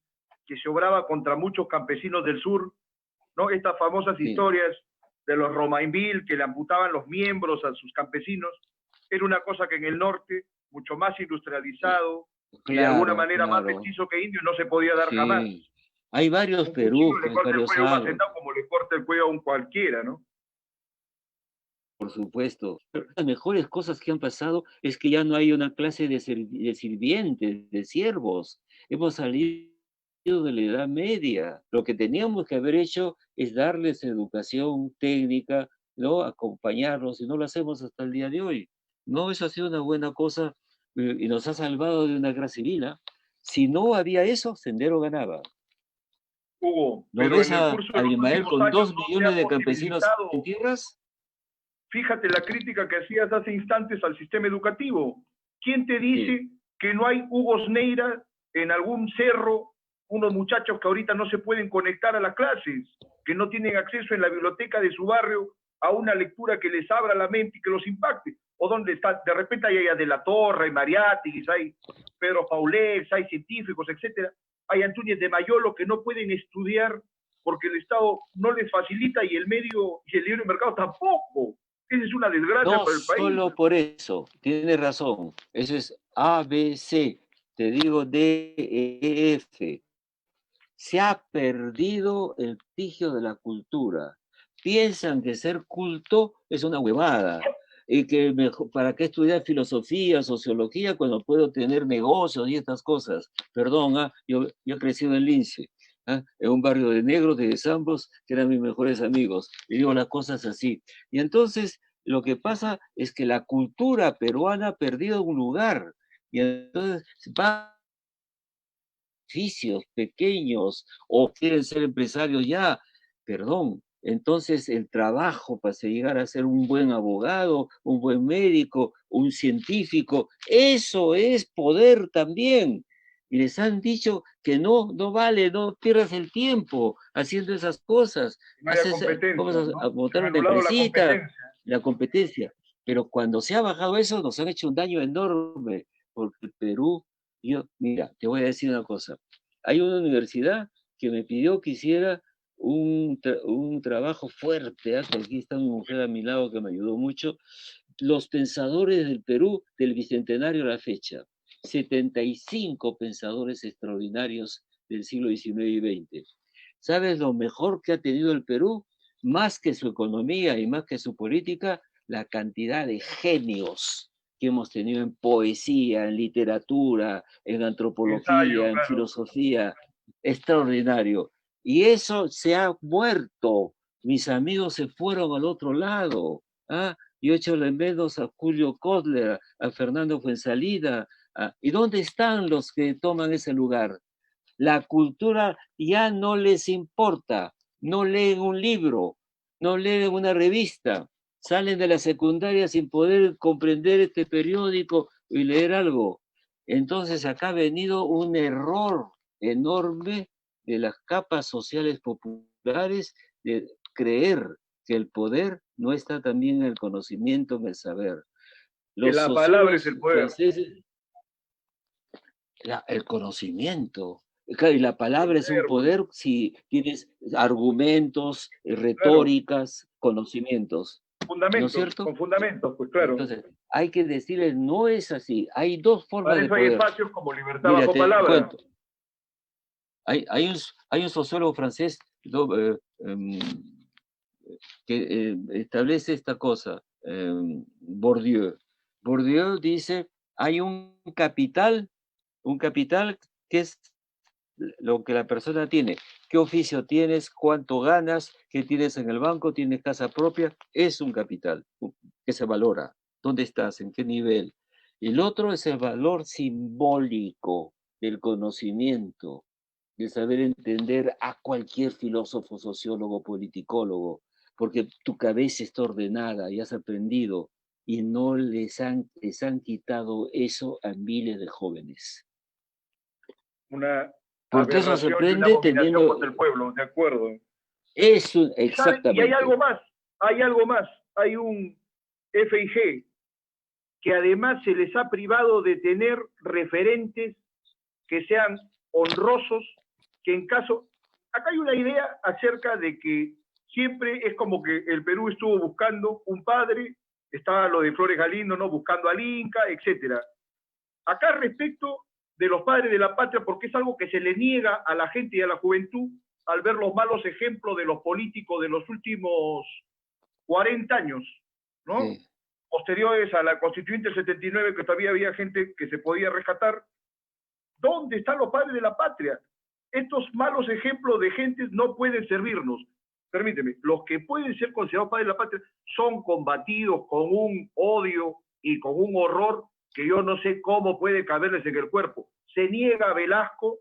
S2: que se obraba contra muchos campesinos del sur, ¿no? Estas famosas
S1: sí,
S2: historias de los Romainville que le amputaban los miembros a sus campesinos, era una cosa que en el norte, mucho más industrializado y de alguna
S1: claro,
S2: manera más
S1: claro.
S2: mestizo que indio, no se podía dar jamás.
S1: Sí. Hay varios
S2: Un cuchillo
S1: Perú,
S2: le
S1: pues
S2: corta el
S1: varios
S2: cuello a un
S1: Salos,
S2: hacendado como le corta el cuello a un cualquiera, ¿no?
S1: por supuesto. Pero las mejores cosas que han pasado es que ya no hay una clase de sirvientes, de siervos. Hemos salido de la Edad Media. Lo que teníamos que haber hecho es darles educación técnica, ¿no? Acompañarlos, y no lo hacemos hasta el día de hoy. No, eso ha sido una buena cosa y nos ha salvado de una guerra civil. ¿Ah? Si no había eso, Sendero ganaba.
S2: Hugo,
S1: ¿No
S2: pero
S1: ves
S2: en el curso de
S1: a
S2: los
S1: Abimael
S2: últimos
S1: con
S2: años
S1: dos
S2: no se ha
S1: millones de campesinos en
S2: posibilitado.
S1: tierras?
S2: Fíjate la crítica que hacías hace instantes al sistema educativo. ¿Quién te
S1: Sí,
S2: dice que no hay Hugos Neira en algún cerro, unos muchachos que ahorita no se pueden conectar a las clases, que no tienen acceso en la biblioteca de su barrio a una lectura que les abra la mente y que los impacte? O donde está, de repente hay De la Torre, hay Mariátegui, hay Pedro Paulex, hay científicos, etcétera. Hay Antúñez de Mayolo que no pueden estudiar porque el Estado no les facilita y el medio y el libre mercado tampoco. Esa es una desgracia
S1: no
S2: para el país.
S1: solo por eso, tienes razón, eso es ABC, te digo DEF. Se ha perdido el prestigio de la cultura. Piensan que ser culto es una huevada y que mejor, ¿para qué estudiar filosofía, sociología cuando puedo tener negocios y estas cosas? Perdón, yo he crecido en Lince, en un barrio de negros, de zambos, que eran mis mejores amigos. Y digo las cosas así. Y entonces lo que pasa es que la cultura peruana ha perdido un lugar. Y entonces va beneficios pequeños o quieren ser empresarios ya, perdón. Entonces el trabajo para llegar a ser un buen abogado, un buen médico, un científico, eso es poder también. Y les han dicho que no, no vale, no pierdas el tiempo haciendo esas cosas.
S2: No haya competencia,
S1: Vamos
S2: ¿no?
S1: a
S2: Se
S1: montar
S2: han
S1: una
S2: anulado la
S1: empresita,
S2: competencia.
S1: la competencia. Pero cuando se ha bajado eso, nos han hecho un daño enorme, porque Perú, mira, te voy a decir una cosa. Hay una universidad que me pidió que hiciera un trabajo fuerte, que aquí está mi mujer a mi lado que me ayudó mucho, los pensadores del Perú del Bicentenario a la fecha. 75 pensadores extraordinarios del siglo XIX y XX. ¿Sabes lo mejor que ha tenido el Perú? Más que su economía y más que su política, la cantidad de genios que hemos tenido en poesía, en literatura, en
S2: Ensayo,
S1: antropología, en
S2: claro.
S1: filosofía, extraordinario. Y eso se ha muerto. Mis amigos se fueron al otro lado. ¿Ah? Yo he hecho menos a Julio Kotler, a Fernando Fuensalida. ¿Y dónde están los que toman ese lugar? La cultura ya no les importa, no leen un libro, no leen una revista, salen de la secundaria sin poder comprender este periódico y leer algo. Entonces acá ha venido un error enorme de las capas sociales populares de creer que el poder no está también en el conocimiento, en el saber.
S2: Que
S1: Los
S2: la palabra es
S1: sociólogos
S2: el poder.
S1: franceses el conocimiento. Claro, y la
S2: El
S1: palabra es un
S2: verbo,
S1: poder si tienes argumentos,
S2: claro.
S1: retóricas, conocimientos, ¿no es
S2: Fundamentos,
S1: cierto?
S2: con fundamentos, pues claro.
S1: Entonces, hay que decirles, no es así. Hay dos formas
S2: Para
S1: de
S2: eso hay
S1: poder.
S2: espacios como libertad
S1: Mira,
S2: bajo
S1: te
S2: palabra.
S1: cuento. Hay un sociólogo francés que establece esta cosa, Bourdieu. Bourdieu dice, hay un capital que es lo que la persona tiene. ¿Qué oficio tienes? ¿Cuánto ganas? ¿Qué tienes en el banco? ¿Tienes casa propia? Es un capital que se valora. ¿Dónde estás? ¿En qué nivel? El otro es el valor simbólico del conocimiento, de saber entender a cualquier filósofo, sociólogo, politicólogo, porque tu cabeza está ordenada y has aprendido y no les han quitado eso a miles de jóvenes.
S2: Una
S1: Porque eso se
S2: aberración y una
S1: aprende
S2: abominación
S1: teniendo
S2: contra el pueblo, de acuerdo. Y hay algo
S1: exactamente.
S2: más, hay algo más. Hay un FIG que además se les ha privado de tener referentes que sean honrosos, que en caso... Acá hay una idea acerca de que siempre es como que el Perú estuvo buscando un padre, estaba lo de Flores Galindo, ¿no? Buscando al Inca, etcétera. Acá respecto de los padres de la patria, porque es algo que se le niega a la gente y a la juventud al ver los malos ejemplos de los políticos de los últimos 40 años, ¿no?
S1: Sí.
S2: Posteriores a la constituyente del 79, que todavía había gente que se podía rescatar. ¿Dónde están los padres de la patria? Estos malos ejemplos de gentes no pueden servirnos. Permíteme, los que pueden ser considerados padres de la patria son combatidos con un odio y con un horror que yo no sé cómo puede caberles en el cuerpo. Se niega a Velasco,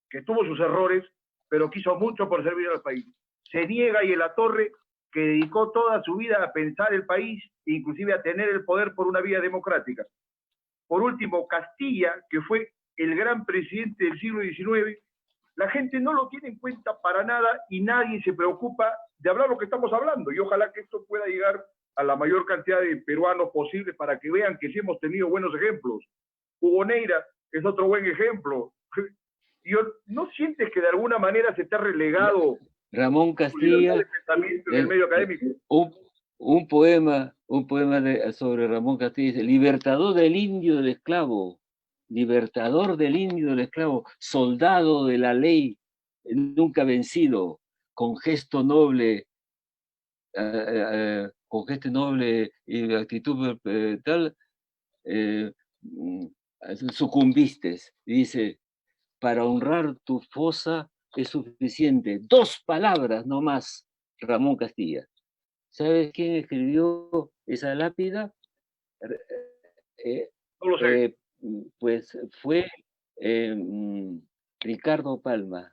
S2: que tuvo sus errores, pero quiso mucho por servir al país. Se niega a La Torre, que dedicó toda su vida a pensar el país, inclusive a tener el poder por una vía democrática. Por último, Castilla, que fue el gran presidente del siglo XIX, la gente no lo tiene en cuenta para nada y nadie se preocupa de hablar lo que estamos hablando. Y ojalá que esto pueda llegar a la mayor cantidad de peruanos posible para que vean que sí hemos tenido buenos ejemplos. Hugo Neira es otro buen ejemplo. Y ¿no sientes que de alguna manera se te ha relegado
S1: Ramón
S2: tu libertad de
S1: Castilla,
S2: pensamiento en el medio académico?
S1: un, un poema sobre Ramón Castilla dice, libertador del indio del esclavo, libertador del indio del esclavo, soldado de la ley, nunca vencido, con gesto noble, con gesto noble y actitud tal, eh, sucumbiste. Dice, para honrar tu fosa es suficiente. 2 palabras no más, Ramón Castilla. ¿Sabes quién escribió esa lápida? Eh,
S2: No lo sé.
S1: pues fue Ricardo Palma.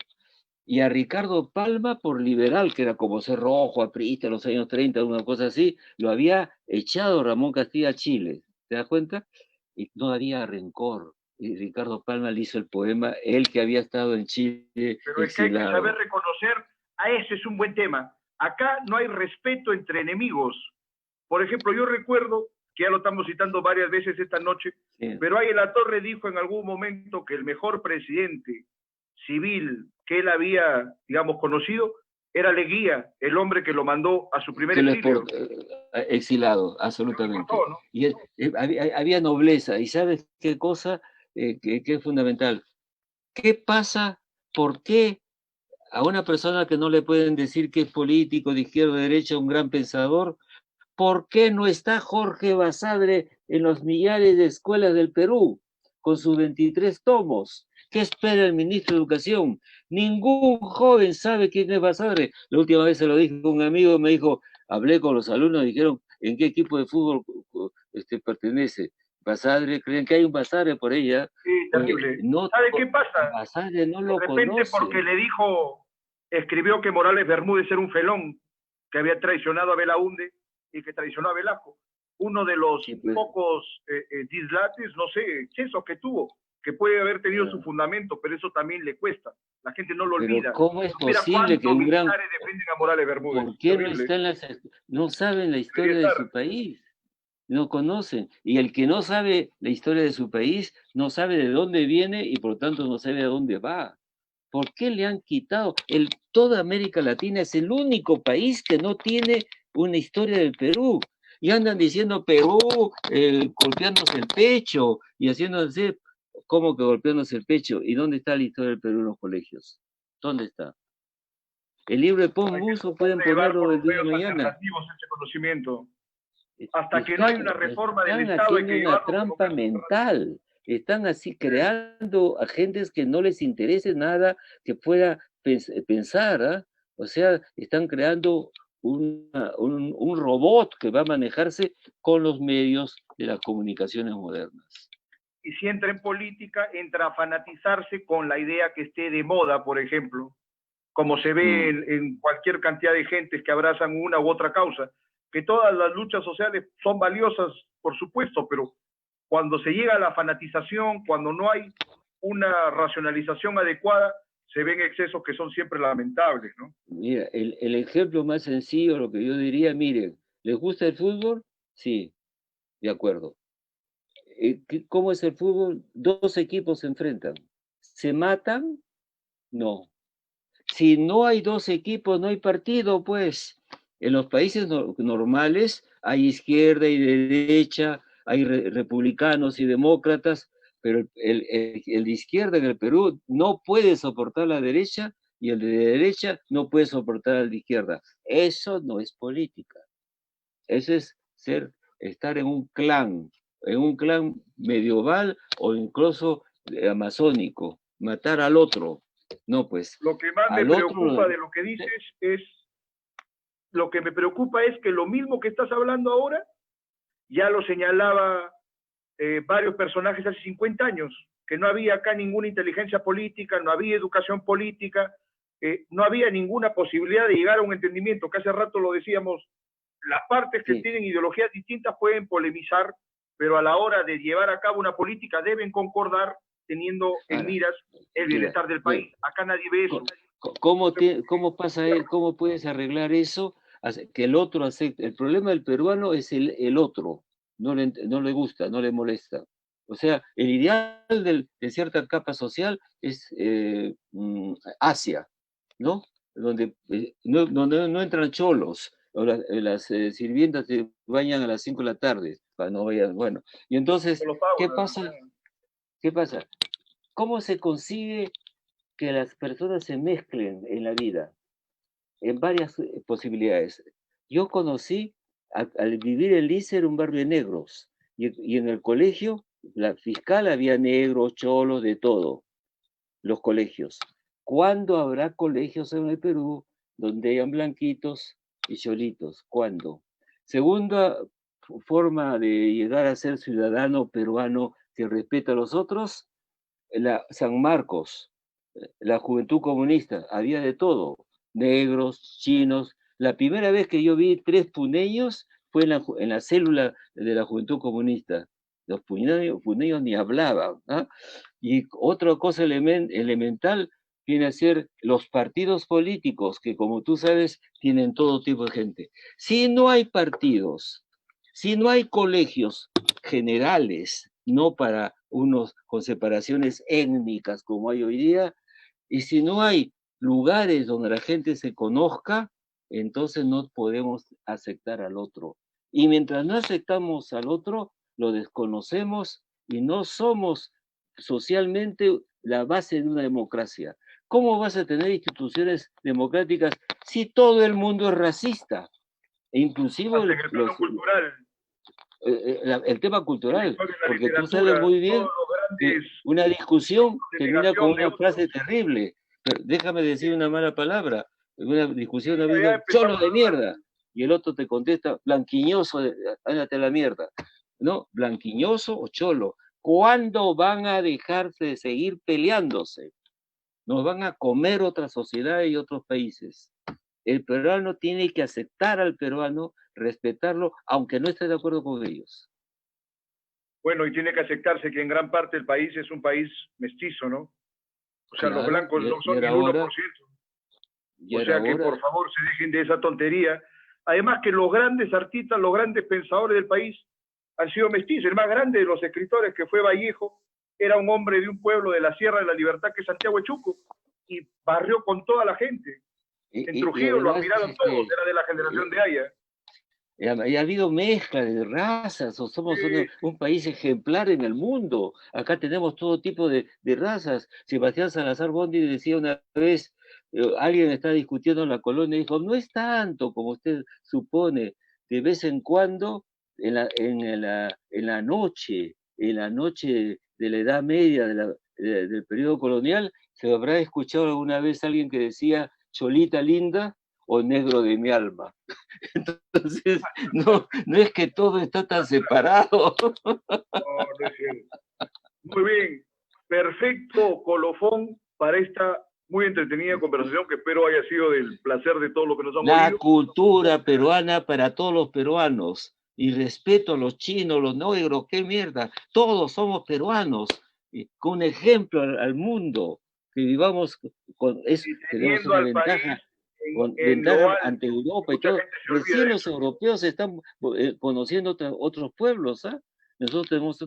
S1: Y a Ricardo Palma, por liberal, que era como ser rojo, aprista en los años 30, una cosa así, lo había echado Ramón Castilla a Chile. ¿Te das cuenta? Y no había rencor. Y Ricardo Palma le hizo el poema, él que había estado en Chile
S2: Pero es que hay que saber
S1: exilado.
S2: reconocer, a ese es un buen tema. Acá no hay respeto entre enemigos. Por ejemplo, yo recuerdo, que ya lo estamos citando varias veces esta noche,
S1: Sí.
S2: pero ahí la Torre dijo en algún momento que el mejor presidente civil que él había, digamos, conocido era Leguía, el hombre que lo mandó a su primer
S1: Que lo
S2: exilio.
S1: exilado,
S2: Lo
S1: absolutamente.
S2: importó, ¿no?
S1: Y había nobleza. ¿Y sabes qué cosa que es fundamental? ¿Qué pasa? ¿Por qué a una persona que no le pueden decir que es político de izquierda o de derecha, un gran pensador, ¿por qué no está Jorge Basadre en los millares de escuelas del Perú con sus 23 tomos? ¿Qué espera el ministro de Educación? Ningún joven sabe quién es Basadre. La última vez se lo dije a un amigo, me dijo, hablé con los alumnos, dijeron, ¿en qué equipo de fútbol pertenece? Basadre, creen que hay un Basadre por ella.
S2: Sí,
S1: Oye,
S2: terrible.
S1: no,
S2: ¿Sabe qué
S1: a
S2: pasa?
S1: Basadre no
S2: De
S1: lo
S2: repente porque
S1: conocen.
S2: le dijo, escribió que Morales Bermúdez era un felón, que había traicionado a Belaúnde y que traicionó a Velasco. Uno de los
S1: Sí, pues,
S2: pocos dislates, no sé, excesos que tuvo, que puede haber tenido su
S1: ah,
S2: fundamento, pero eso también le cuesta. La gente no lo
S1: pero
S2: olvida.
S1: ¿cómo es
S2: Mira
S1: posible que
S2: cuántos
S1: un gran...
S2: militares defienden a Morales Bermúdez.
S1: ¿Por qué no
S2: Terrible.
S1: están no saben la
S2: Debería
S1: historia de
S2: estar.
S1: su país? No conocen. Y el que no sabe la historia de su país, no sabe de dónde viene y por tanto no sabe a dónde va. ¿Por qué le han quitado? Toda América Latina es el único país que no tiene una historia del Perú. Y andan diciendo Perú, golpeándose el pecho y haciéndose, ¿cómo que golpeándose el pecho? ¿Y dónde está la historia del Perú en los colegios? ¿Dónde está? El libro de Paul
S2: Hay que
S1: Buso
S2: tratar
S1: pueden
S2: de llevar por
S1: ponerlo el
S2: los
S1: día de
S2: medios
S1: mañana.
S2: alternativos ese conocimiento. Hasta que no hay
S1: Están,
S2: una reforma del
S1: están
S2: Estado hay
S1: haciendo
S2: que
S1: una
S2: llevarlo por los
S1: trampa
S2: medios alternativos.
S1: mental. Están así creando agentes que no les interese nada que pueda pensar. ¿Ah? O sea, están creando un robot que va a manejarse con los medios de las comunicaciones modernas.
S2: Y si entra en política, entra a fanatizarse con la idea que esté de moda, por ejemplo, como se ve
S1: Mm.
S2: en cualquier cantidad de gentes que abrazan una u otra causa, que todas las luchas sociales son valiosas, por supuesto, pero cuando se llega a la fanatización, cuando no hay una racionalización adecuada, se ven excesos que son siempre lamentables, ¿no?
S1: Mira, el ejemplo más sencillo, lo que yo diría, miren, ¿les gusta el fútbol? Sí, de acuerdo. ¿Cómo es el fútbol? Dos equipos se enfrentan. ¿Se matan? No. Si no hay dos equipos, no hay partido, pues. En los países normales hay izquierda y derecha, hay republicanos y demócratas, pero el de izquierda en el Perú no puede soportar la derecha y el de derecha no puede soportar al de izquierda. Eso no es política. Eso es estar en un clan medieval o incluso amazónico, matar al otro. No, pues,
S2: Lo que más me
S1: al otro,
S2: preocupa de lo que dices es, lo que me preocupa es que lo mismo que estás hablando ahora, ya lo señalaba varios personajes hace 50 años, que no había acá ninguna inteligencia política, no había educación política, no había ninguna posibilidad de llegar a un entendimiento, que hace rato lo decíamos, las partes que
S1: sí,
S2: tienen ideologías distintas pueden polemizar, pero a la hora de llevar a cabo una política deben concordar teniendo en
S1: ahora,
S2: miras el
S1: mira,
S2: bienestar del país. Acá nadie ve eso.
S1: ¿cómo pasa cómo puedes arreglar eso? Que el otro acepte. El problema del peruano es el otro, no le gusta, no le molesta. O sea, el ideal de cierta capa social es Asia, ¿no? Donde no entran cholos, o las sirvientas se bañan a las 5 de la tarde, para no vayan, bueno. Y entonces,
S2: Solo pago,
S1: ¿qué
S2: nada
S1: pasa? ¿Qué pasa? ¿Cómo se consigue que las personas se mezclen en la vida? En varias posibilidades. Yo conocí, al vivir en Lícer, un barrio de negros, y en el colegio, la fiscal había negros, cholos, de todo, los colegios. ¿Cuándo habrá colegios en el Perú donde hayan blanquitos y cholitos? ¿Cuándo? Segunda forma de llegar a ser ciudadano peruano que respeta a los otros, San Marcos. la Juventud Comunista, había de todo, negros, chinos. La primera vez que yo vi 3 puneños fue en la célula de la Juventud Comunista. Los puneños ni hablaban, ¿ah? Y otra cosa elemental viene a ser los partidos políticos, que como tú sabes, tienen todo tipo de gente. Si no hay partidos, si no hay colegios generales, no para unos con separaciones étnicas como hay hoy día, y si no hay lugares donde la gente se conozca, entonces no podemos aceptar al otro. Y mientras no aceptamos al otro, lo desconocemos y no somos socialmente la base de una democracia. ¿Cómo vas a tener instituciones democráticas si todo el mundo es racista? E inclusive
S2: Hasta en el plano cultural,
S1: el tema
S2: en la
S1: cultural,
S2: historia, en la
S1: porque tú sabes
S2: literatura,
S1: muy bien
S2: todos los
S1: que
S2: grandes
S1: una discusión
S2: de
S1: termina con
S2: negación de
S1: una frase
S2: otros.
S1: terrible. Pero déjame decir una mala palabra. En una discusión ha
S2: Ya
S1: habido cholo
S2: empezamos
S1: de mierda. Y el otro te contesta blanquiñoso, ándate a la mierda. ¿No? Blanquiñoso o cholo. ¿Cuándo van a dejarse de seguir peleándose? Nos van a comer otra sociedad y otros países. El peruano tiene que aceptar al peruano, respetarlo, aunque no esté de acuerdo con ellos.
S2: Bueno, y tiene que aceptarse que en gran parte el país es un país mestizo, ¿no? O sea,
S1: Claro,
S2: los blancos no
S1: y
S2: son ni
S1: era
S2: el 1%.
S1: hora, y
S2: O
S1: era
S2: sea que
S1: hora.
S2: por favor se dejen de esa tontería. Además que los grandes artistas, los grandes pensadores del país han sido mestizos. El más grande de los escritores, que fue Vallejo, era un hombre de un pueblo de la Sierra de la Libertad, que es Santiago de Chuco, y barrió con toda la gente. En
S1: Y
S2: Trujillo lo
S1: además,
S2: admiraron todos, era de la generación de Haya.
S1: y ha habido mezcla de razas, o somos un país ejemplar en el mundo. Acá tenemos todo tipo de razas. Sebastián Salazar Bondi decía una vez, alguien está discutiendo en la colonia y dijo, no es tanto como usted supone, de vez en cuando, en la noche de la Edad Media, del periodo colonial, se habrá escuchado alguna vez alguien que decía, Cholita linda o negro de mi alma. Entonces, no es que todo está tan separado.
S2: No, no es cierto. Muy bien, perfecto colofón para esta muy entretenida conversación que espero haya sido del placer de todo lo que nos han
S1: La
S2: oído.
S1: cultura peruana para todos los peruanos. Y respeto a los chinos, los negros, qué mierda. Todos somos peruanos. Y con ejemplo al mundo. Que vivamos
S2: Y
S1: tenemos
S2: teniendo
S1: una
S2: al país
S1: ventaja,
S2: en lo
S1: ventaja
S2: alto,
S1: ante Europa y
S2: mucha
S1: todo.
S2: gente se olvida
S1: Recién
S2: de
S1: los
S2: eso.
S1: europeos están conociendo otros pueblos. ¿Ah? Nosotros tenemos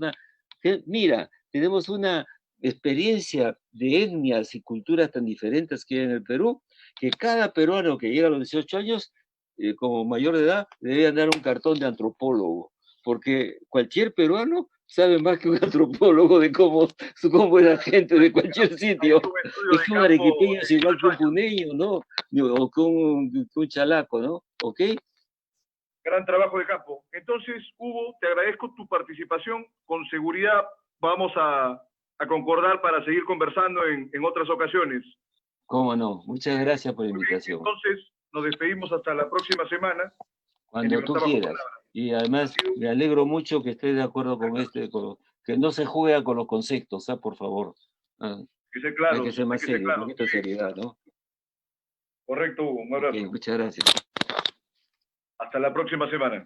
S1: mira, tenemos una experiencia de etnias y culturas tan diferentes que hay en el Perú, que cada peruano que llega a los 18 años, como mayor de edad, le debe dar un cartón de antropólogo, porque cualquier peruano sabe más que un antropólogo de cómo es la gente de cualquier sitio.
S2: Aunque un estudio
S1: Es
S2: de
S1: que un
S2: campo
S1: arequipeño
S2: de
S1: es igual
S2: 18
S1: que un
S2: años.
S1: puneño, ¿no? O que un chalaco, ¿no? ¿Ok?
S2: Gran trabajo de campo. Entonces, Hugo, te agradezco tu participación. Con seguridad vamos a concordar para seguir conversando en otras ocasiones.
S1: ¿Cómo no? Muchas gracias por la
S2: Muy bien,
S1: invitación.
S2: entonces nos despedimos hasta la próxima semana en
S1: Cuando tú
S2: Libertad Bajo
S1: quieras.
S2: Palabra.
S1: Y además me alegro mucho que estés de acuerdo con que no se juega con los conceptos, ¿ah? Por favor. Ah,
S2: Que ser
S1: hay que
S2: claros,
S1: ser
S2: hay
S1: más
S2: que ser
S1: serio, un
S2: claros.
S1: poquito de seriedad, ¿no?
S2: Correcto, Hugo. Un
S1: Ok,
S2: abrazo.
S1: muchas gracias.
S2: Hasta la próxima semana.